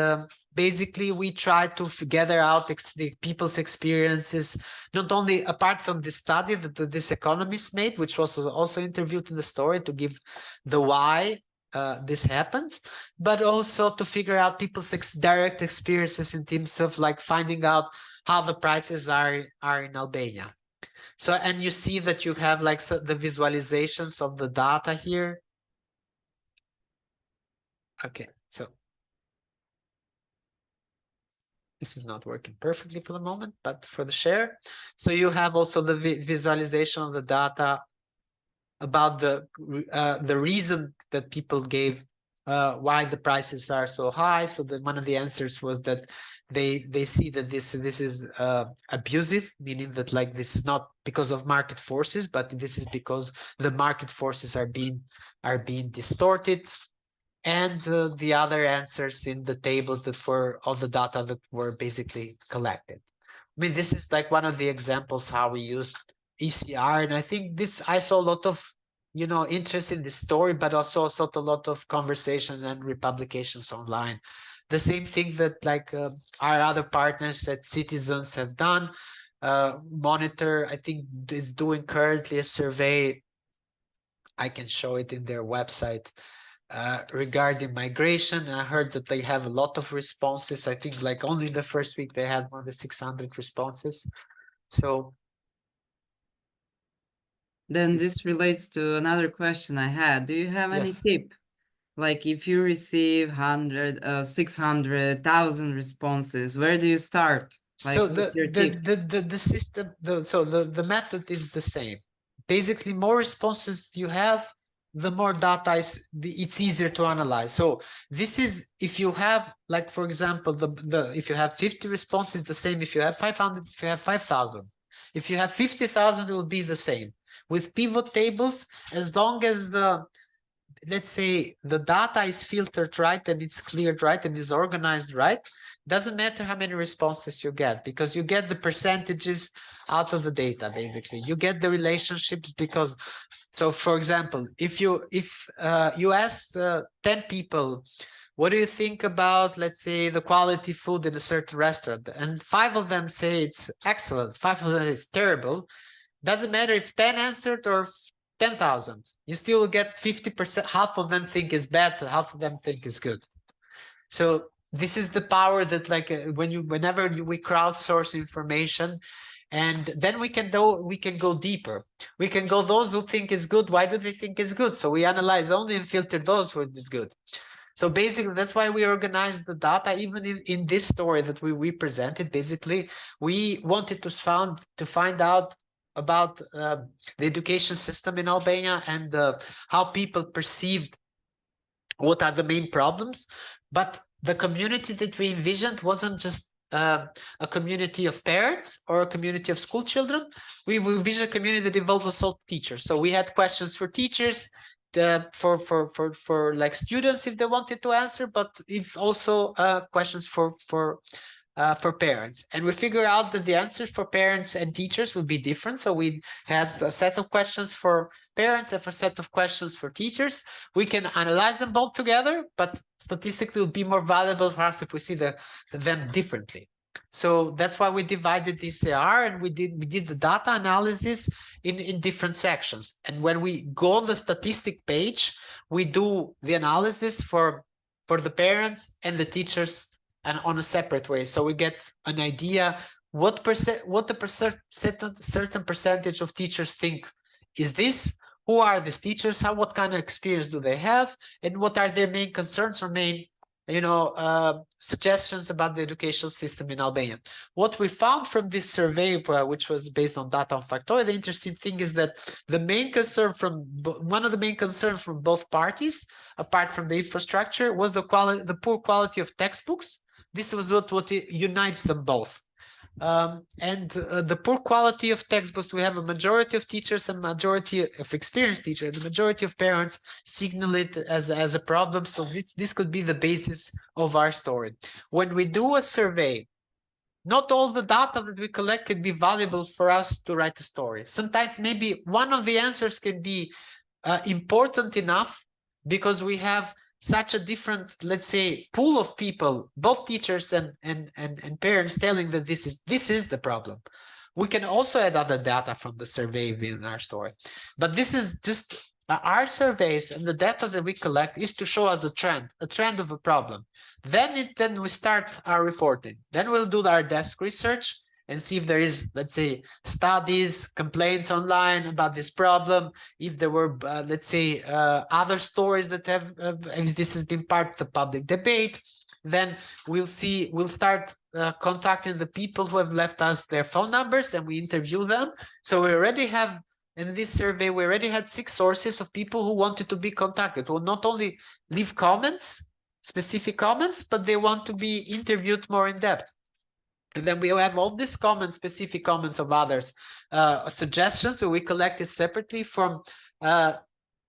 basically, we try to gather out the people's experiences, not only apart from the study that this economist made, which was also interviewed in the story to give the why this happens, but also to figure out people's direct experiences in terms of like finding out how the prices are in Albania. So, and you see that you have like the visualizations of the data here. Okay, so this is not working perfectly for the moment, but for the share. So you have also the visualization of the data about the reason that people gave why the prices are so high. So one of the answers was that they see that this is abusive, meaning that like this is not because of market forces, but this is because the market forces are being distorted. And the other answers in the tables that were all the data that were basically collected. I mean, this is like one of the examples how we used ECR, and I think I saw a lot of interest in this story, but also saw a lot of conversation and republications online. The same thing that like our other partners at Citizens have done. Monitor, I think, is doing currently a survey. I can show it in their website regarding migration. And I heard that they have a lot of responses. I think like only in the first week they had more than 600 responses. So then this relates to another question I had. Do you have any tip? Like if you receive 600,000 responses, where do you start? Like, so what's your tip? the system, the method is the same. Basically, more responses you have, the more data it's easier to analyze. So this is if you have, like, for example, if you have 50 responses, the same if you have 500, if you have 5,000. If you have 50,000, it will be the same. With pivot tables, as long as let's say the data is filtered right and it's cleared right and is organized right, doesn't matter how many responses you get, because you get the percentages out of the data. Basically, you get the relationships because, so for example, if you asked 10 people, what do you think about, let's say, the quality food in a certain restaurant, and 5 of them say it's excellent, 5 of them it's terrible, doesn't matter if 10 answered or 10,000, you still get 50%. Half of them think is bad, half of them think is good. So this is the power that, like, whenever we crowdsource information, and then we can go deeper. We can go those who think is good. Why do they think is good? So we analyze only and filter those who is good. So basically, that's why we organized the data. Even in this story that we presented, basically, we wanted to find out about the education system in Albania and how people perceived what are the main problems. But the community that we envisioned wasn't just a community of parents or a community of school children. We envisioned a community that involved also teachers. So we had questions for teachers, for like students if they wanted to answer, but if also questions for parents. And we figured out that the answers for parents and teachers would be different. So we had a set of questions for parents and a set of questions for teachers. We can analyze them both together, but statistically it will be more valuable for us if we see them differently. So that's why we divided the CR, and we did the data analysis in different sections. And when we go on the statistic page, we do the analysis for the parents and the teachers and on a separate way. So we get an idea what certain percentage of teachers think is this, who are these teachers, what kind of experience do they have, and what are their main concerns or main suggestions about the educational system in Albania. What we found from this survey, which was based on data on Factoid, the interesting thing is that one of the main concerns from both parties, apart from the infrastructure, was the poor quality of textbooks. This was what unites them both. The poor quality of textbooks, we have a majority of teachers and majority of experienced teachers, the majority of parents signal it as a problem. So this could be the basis of our story. When we do a survey, not all the data that we collect can be valuable for us to write a story. Sometimes maybe one of the answers can be important enough because we have such a different, let's say, pool of people, both teachers and parents, telling that this is the problem. We can also add other data from the survey in our story, but this is just our surveys, and the data that we collect is to show us a trend of a problem. Then we start our reporting. Then we'll do our desk research and see if there is, let's say, studies, complaints online about this problem, if there were, let's say, other stories that if this has been part of the public debate. Then we'll start contacting the people who have left us their phone numbers, and we interview them. So we already have, in this survey, we already had 6 sources of people who wanted to be contacted, who not only leave comments, specific comments, but they want to be interviewed more in depth. And then we have all these comments, specific comments of others, suggestions that we collected separately from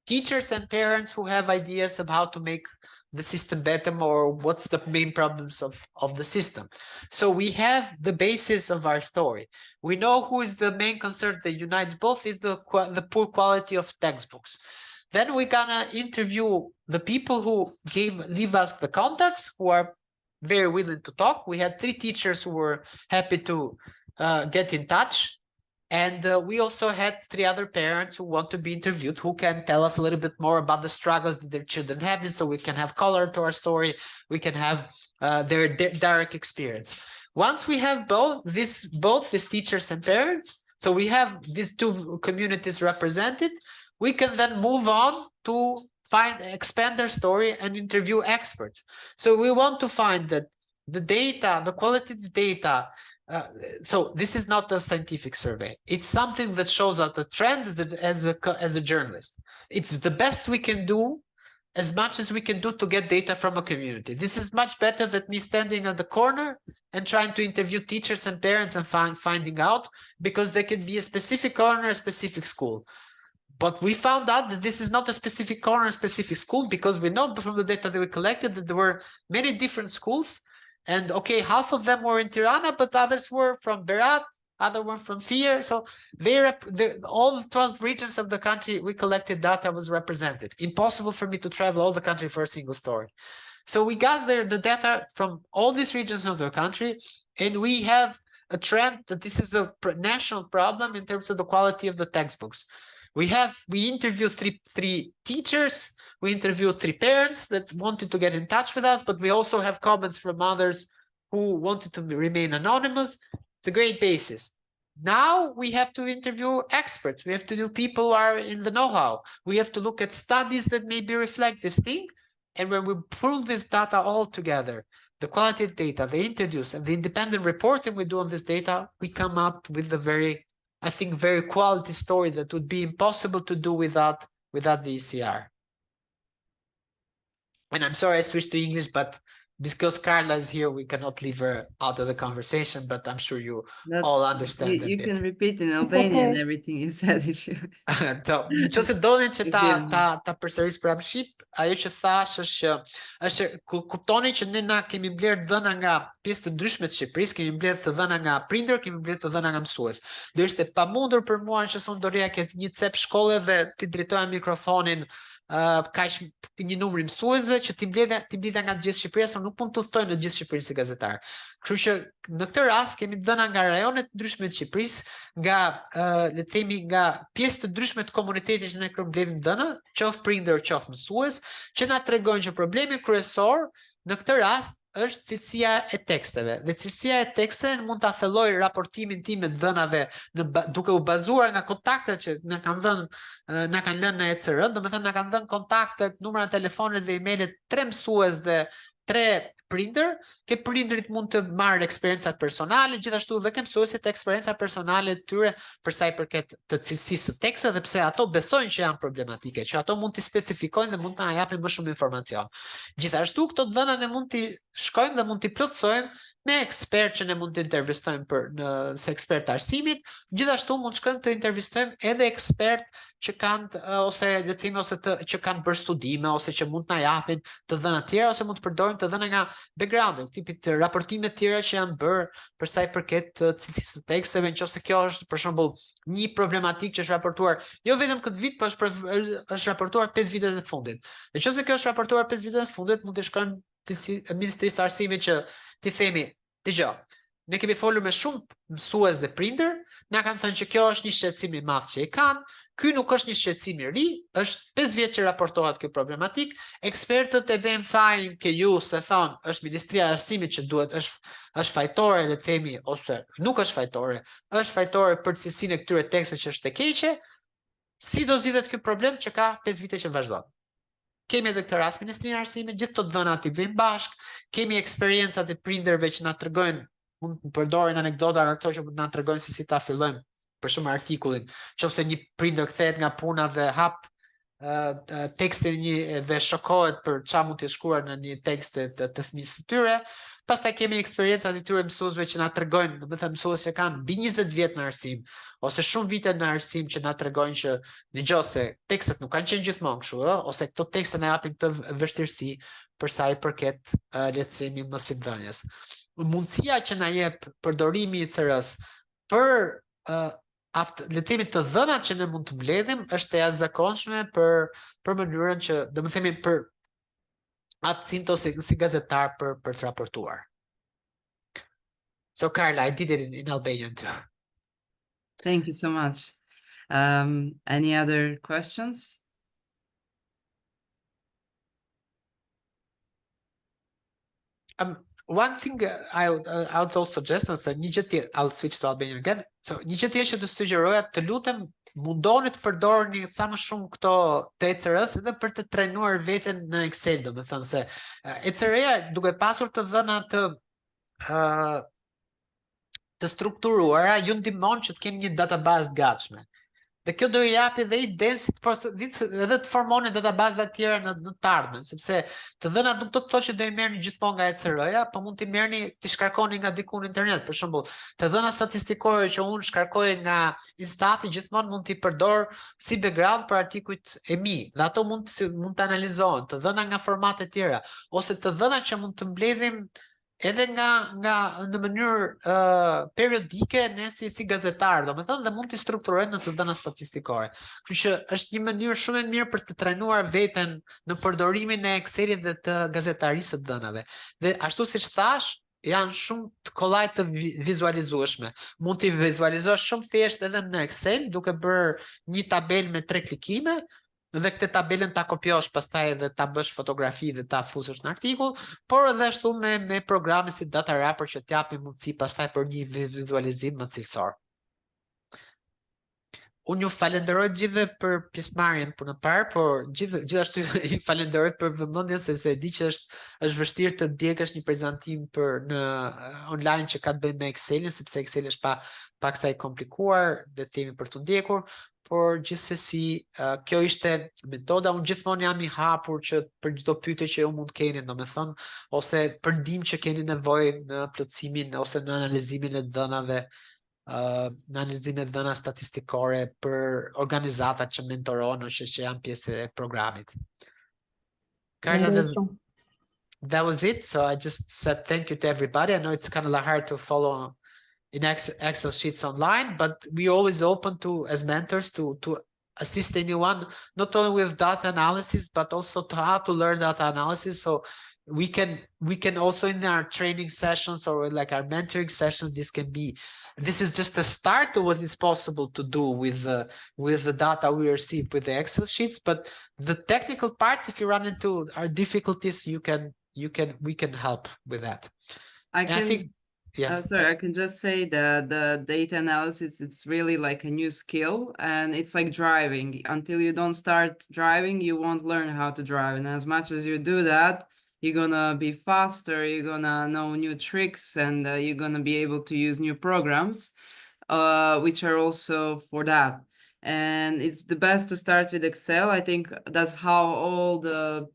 teachers and parents who have ideas of how to make the system better, or what's the main problems of the system. So we have the basis of our story. We know who is the main concern that unites both is the poor quality of textbooks. Then we're gonna interview the people who leave us the contacts, who are very willing to talk. We had 3 teachers who were happy to get in touch. And we also had 3 other parents who want to be interviewed, who can tell us a little bit more about the struggles that their children have, so we can have color to our story. We can have their direct experience. Once we have both these teachers and parents, so we have these 2 communities represented, we can then move on to expand their story and interview experts. So we want to find that the data, the qualitative data, so this is not a scientific survey. It's something that shows out the trend as a journalist. It's the best we can do, as much as we can do to get data from a community. This is much better than me standing at the corner and trying to interview teachers and parents and finding out, because they can be a specific corner, a specific school. But we found out that this is not a specific corner, a specific school, because we know from the data that we collected that there were many different schools. And okay, half of them were in Tirana, but others were from Berat, other one from Fier. So all the 12 regions of the country, we collected data was represented. Impossible for me to travel all the country for a single story. So we gathered the data from all these regions of the country, and we have a trend that this is a national problem in terms of the quality of the textbooks. We interviewed 3 teachers, we interviewed 3 parents that wanted to get in touch with us, but we also have comments from others who wanted to remain anonymous. It's a great basis. Now we have to interview experts. We have to do people who are in the know-how. We have to look at studies that maybe reflect this thing. And when we pull this data all together, the qualitative data, the interviews, and the independent reporting we do on this data, we come up with a very quality story that would be impossible to do without the ECR. And I'm sorry I switched to English, but because Carla is here, we cannot leave her out of the conversation, but I'm sure you That's, all understand you it. can repeat in Albanian okay. everything you said if you Nëse doni që If you- ta përsëris për shqip, ajo që thash është kuptoni që ne na kemi mbledh dhëna nga pjesë të ndryshme të Shqipërisë, kemi mbledh të dhëna nga prindër, kemi mbledh të dhëna nga mësues. Do ishte pamundur për mua që son Doria ketë një cep shkolle dhe ti drejtoja mikrofonin kaq një numër mësuesve që ti mbledha nga gjithë Shqipëria, se nuk mund të udhtoj në gjithë Shqipërinë si gazetar. Kështu që në këtë rast kemi dhëna nga rajonet të ndryshme të Shqipërisë, nga le të themi nga pjesë të ndryshme të komunitetit që ne mbledhim dhëna, qoftë prindër, qoftë mësues, që na tregojnë që problemi kryesor në këtë rast është cilësia e teksteve. Dhe cilësia e teksteve mund ta thelloj raportimin tim me dhënave duke u bazuar nga kontaktet që na kanë lënë në ECR, domethënë na kanë dhënë kontaktet, numrat telefonit dhe emailet 3 mësues dhe 3 prindër, ke prindrit mund të marrë eksperiencat personale, gjithashtu dhe ke mësuesit eksperienca personale të tyre për sa i përket të cilësisë së teksteve, dhe pse ato besojnë që janë problematike, që ato mund t'i specifikojnë dhe mund të na japin më shumë informacion. Gjithashtu këto dhëna ne mund t'i shkojmë dhe mund t'i plotësojmë me ekspert që ne mund të intervistojmë se ekspert të arsimit, gjithashtu mund shkojmë të intervistojmë edhe ekspert që kanë që kanë bërë studime ose që mund të na japin të dhëna tjera, ose mund të përdorim të dhëna nga background, tipit të raportime tjera që janë bërë për sa i përket cilësisë së teksteve, nëse kjo është për shembull një problematikë që është raportuar jo vetëm këtë vit, por është raportuar 5 vitet e fundit. Nëse kjo është raportuar 5 vitet e fundit, mund të shkojmë Ministrisë së Arsimit që ti themi, dëgjoj, ne kemi folur me shumë mësues dhe prindër, na kanë thënë që kjo është një shqetësim i madh që e kanë, ky nuk është një shqetësim i ri, është 5 vjet që raportohet kjo problematik, ekspertët e vënë fajin ke ju se thonë është Ministria e Arsimit që duhet është fajtore, le të themi, ose nuk është fajtore për cilësinë e këtyre teksteve që është e keqe, si do zgjidhet ky problem që ka 5 vite që vazhdon. Kemi edhe këtë rast Ministrinë e Arsimit, gjithë të dhënat i vëjmë bashkë, kemi eksperiencat e prindërve që na tregojnë, mund të përdorin anekdota nga këto që mund të na tregojnë se si ta fillojmë për shumë artikullin, nëse një prindër kthehet nga puna dhe hap tekstin dhe shokohet për çfarë mund të shkruar në një tekst të fëmijës së tyre. Pastaj kemi eksperiencat e tyre mësuesve që na tregojnë, domethënë mësues që kanë mbi 20 vjet në arsim ose shumë vite në arsim që na tregojnë që dëgjoj se tekstet nuk kanë qenë gjithmonë kështu, ose këto tekste na japin këtë vështirësi për sa i përket lehtësimi mësimdhënies. Mundësia që na jep përdorimi i ECR-s për le të themi të dhënat që ne mund të mbledhim është e jashtëzakonshme për mënyrën që, domethënë për aftësinë ose si gazetar për të raportuar. So Carla, I did it in Albanian too. Thank you so much. Any other questions? One thing I would also suggest, I'll switch to Albanian again. So, një gjë tjetër që të sugjeroja, të lutem mundoni të përdorni sa më shumë këto të ECR-s edhe për të trajnuar veten në Excel, domethënë se ECR-ja duke pasur të dhëna të strukturuara, ju ndihmon që të kemi një database të gatshme. Dhe kjo do i japi dhe idenë edhe të formoni databaza të tjera në të ardhmen, sepse të dhënat nuk do të thotë që do i merrni gjithmonë nga ECR-ja, po mund t'i merrni, t'i shkarkoni nga diku në internet. Për shembull, të dhëna statistikore që unë shkarkoj nga Instati gjithmonë mund t'i përdor si background për artikujt e mi, dhe ato mund të analizohen, të dhëna nga formate tjera, ose të dhëna që mund të mbledhim edhe nga në mënyrë periodike ne si gazetar, domethënë dhe mund të strukturojnë në të dhëna statistikore. Kështu që është një mënyrë shumë e mirë për të trajnuar veten në përdorimin e Excelit dhe të gazetarisë së dhënave. Dhe ashtu siç thash, janë shumë të kollaj të vizualizueshme. Mund t'i vizualizosh shumë thjesht edhe në Excel duke bërë një tabelë me 3 klikime, dhe këtë tabelën ta kopjosh pastaj edhe ta bësh fotografi dhe ta fusësh në artikull, por edhe ashtu me programe si Data Wrapper që t'japin mundësi pastaj për një vizualizim më cilësor. Unë ju falenderoj gjithë për pjesëmarrjen për në parë, por gjithashtu ju falenderoj për vëmendjen sepse e di që është vështirë të ndjekësh një prezantim në online që ka të bëjë me Excelin, sepse Exceli është pak sa i komplikuar dhe temi për të ndjekur. por gjithsesi kjo ishte metoda, unë gjithmonë jam i hapur që për çdo pyetje që ju mund keni, domethënë, ose për ndihmë që keni nevojë në plotësimin ose në analizimin e dhënave, në analizimin e dhëna statistikore për organizatat që mentoron ose që janë pjesë e programit. Carla, Faleminderit shumë. that was it. So I just said thank you to everybody. I know it's kind of hard to follow in Excel sheets online, but we're always open to, as mentors, to assist anyone, not only with data analysis, but also to how to learn data analysis. So we can also in our training sessions or like our mentoring sessions, this is just a start to what is possible to do with the data we receive with the Excel sheets. But the technical parts, if you run into our difficulties, we can help with that. I think, yes. sorry, I can just say that the data analysis, it's really like a new skill, and it's like driving. Until you don't start driving, you won't learn how to drive. And as much as you do that, you're gonna be faster, you're gonna know new tricks, and you're gonna be able to use new programs, which are also for that. And it's the best to start with Excel. I think that's how all the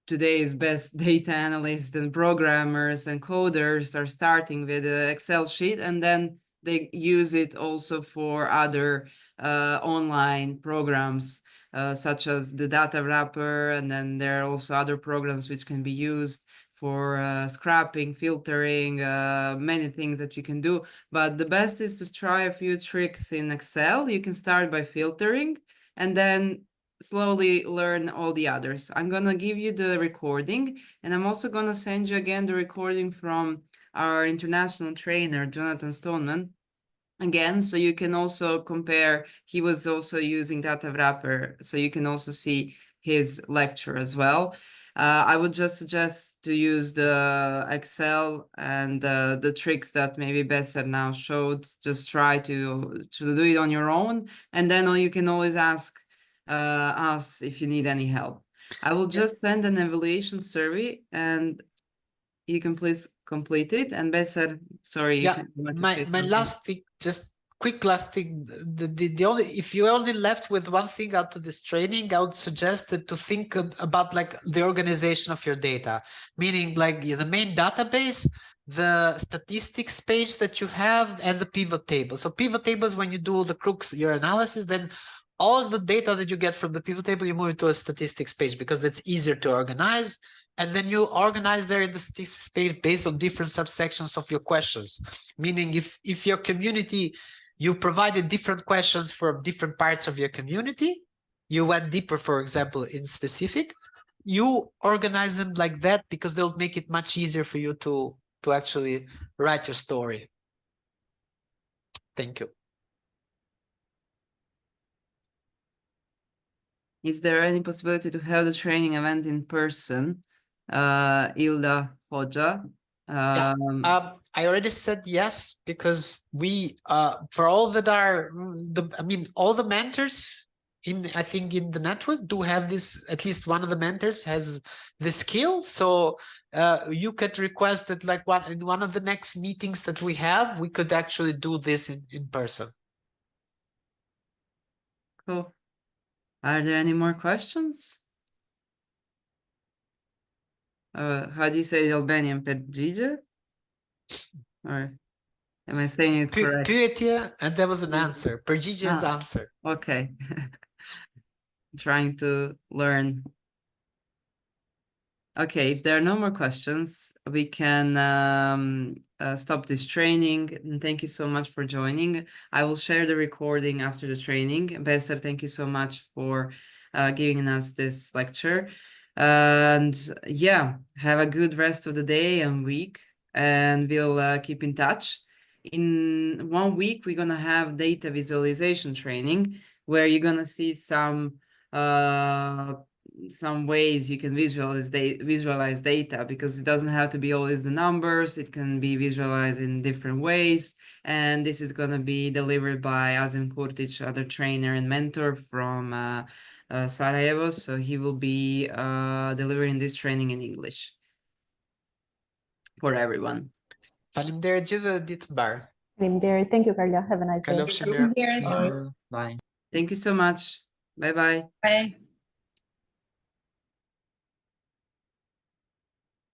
today's best data analysts and programmers and coders are starting with an Excel sheet, and then they use it also for other online programs, such as the Data Wrapper, and then there are also other programs which can be used for scrapping, filtering, many things that you can do. But the best is to try a few tricks in Excel. You can start by filtering and then slowly learn all the others. I'm gonna give you the recording, and I'm also gonna send you again the recording from our international trainer, Jonathan Stoneman, again, so you can also compare. He was also using Data Wrapper, so you can also see his lecture as well. I would just suggest to use the Excel and the tricks that maybe Besser now showed. Just try to do it on your own, and then you can always ask us if you need any help. I will just send an evaluation survey, and you can please complete it. And Besser, sorry, my last thing, just quick last thing. The only, if you only left with one thing out of this training, I would suggest that to think about like the organization of your data, meaning like the main database, the statistics page that you have, and the pivot table. So pivot tables, when you do the crux, your analysis, then all the data that you get from the pivot table, you move it to a statistics page because it's easier to organize. And then you organize there in the statistics page based on different subsections of your questions. Meaning if your community, you provided different questions for different parts of your community, you went deeper, for example, in specific, you organize them like that because they'll make it much easier for you to actually write your story. Thank you. Is there any possibility to have the training event in person? Ilda Hoja. I already said yes, because we for all that are all the mentors I think in the network do have this. At least one of the mentors has the skill, so you could request that like in one of the next meetings that we have, we could actually do this in person. Cool. Are there any more questions? How do you say Albanian? Pedjija? Or am I saying it correct? Pyetje, and there was an answer. Përgjigje's answer. Okay. Trying to learn. Okay, if there are no more questions, we can stop this training. And thank you so much for joining. I will share the recording after the training. Besser, thank you so much for giving us this lecture. And yeah, have a good rest of the day and week, and we'll keep in touch. In 1 week, we're gonna have data visualization training, where you're gonna see some ways you can visualize data, because it doesn't have to be always the numbers. It can be visualized in different ways. And this is gonna be delivered by Azim Kurtic, other trainer and mentor from Sarajevo. So he will be delivering this training in English for everyone. Faleminderit gjithë, ditë mbar. Faleminderit. Thank you Carla. Have a nice day. Kalofshi mirë. Faleminderit. Bye. Thank you so much. Bye bye. Bye.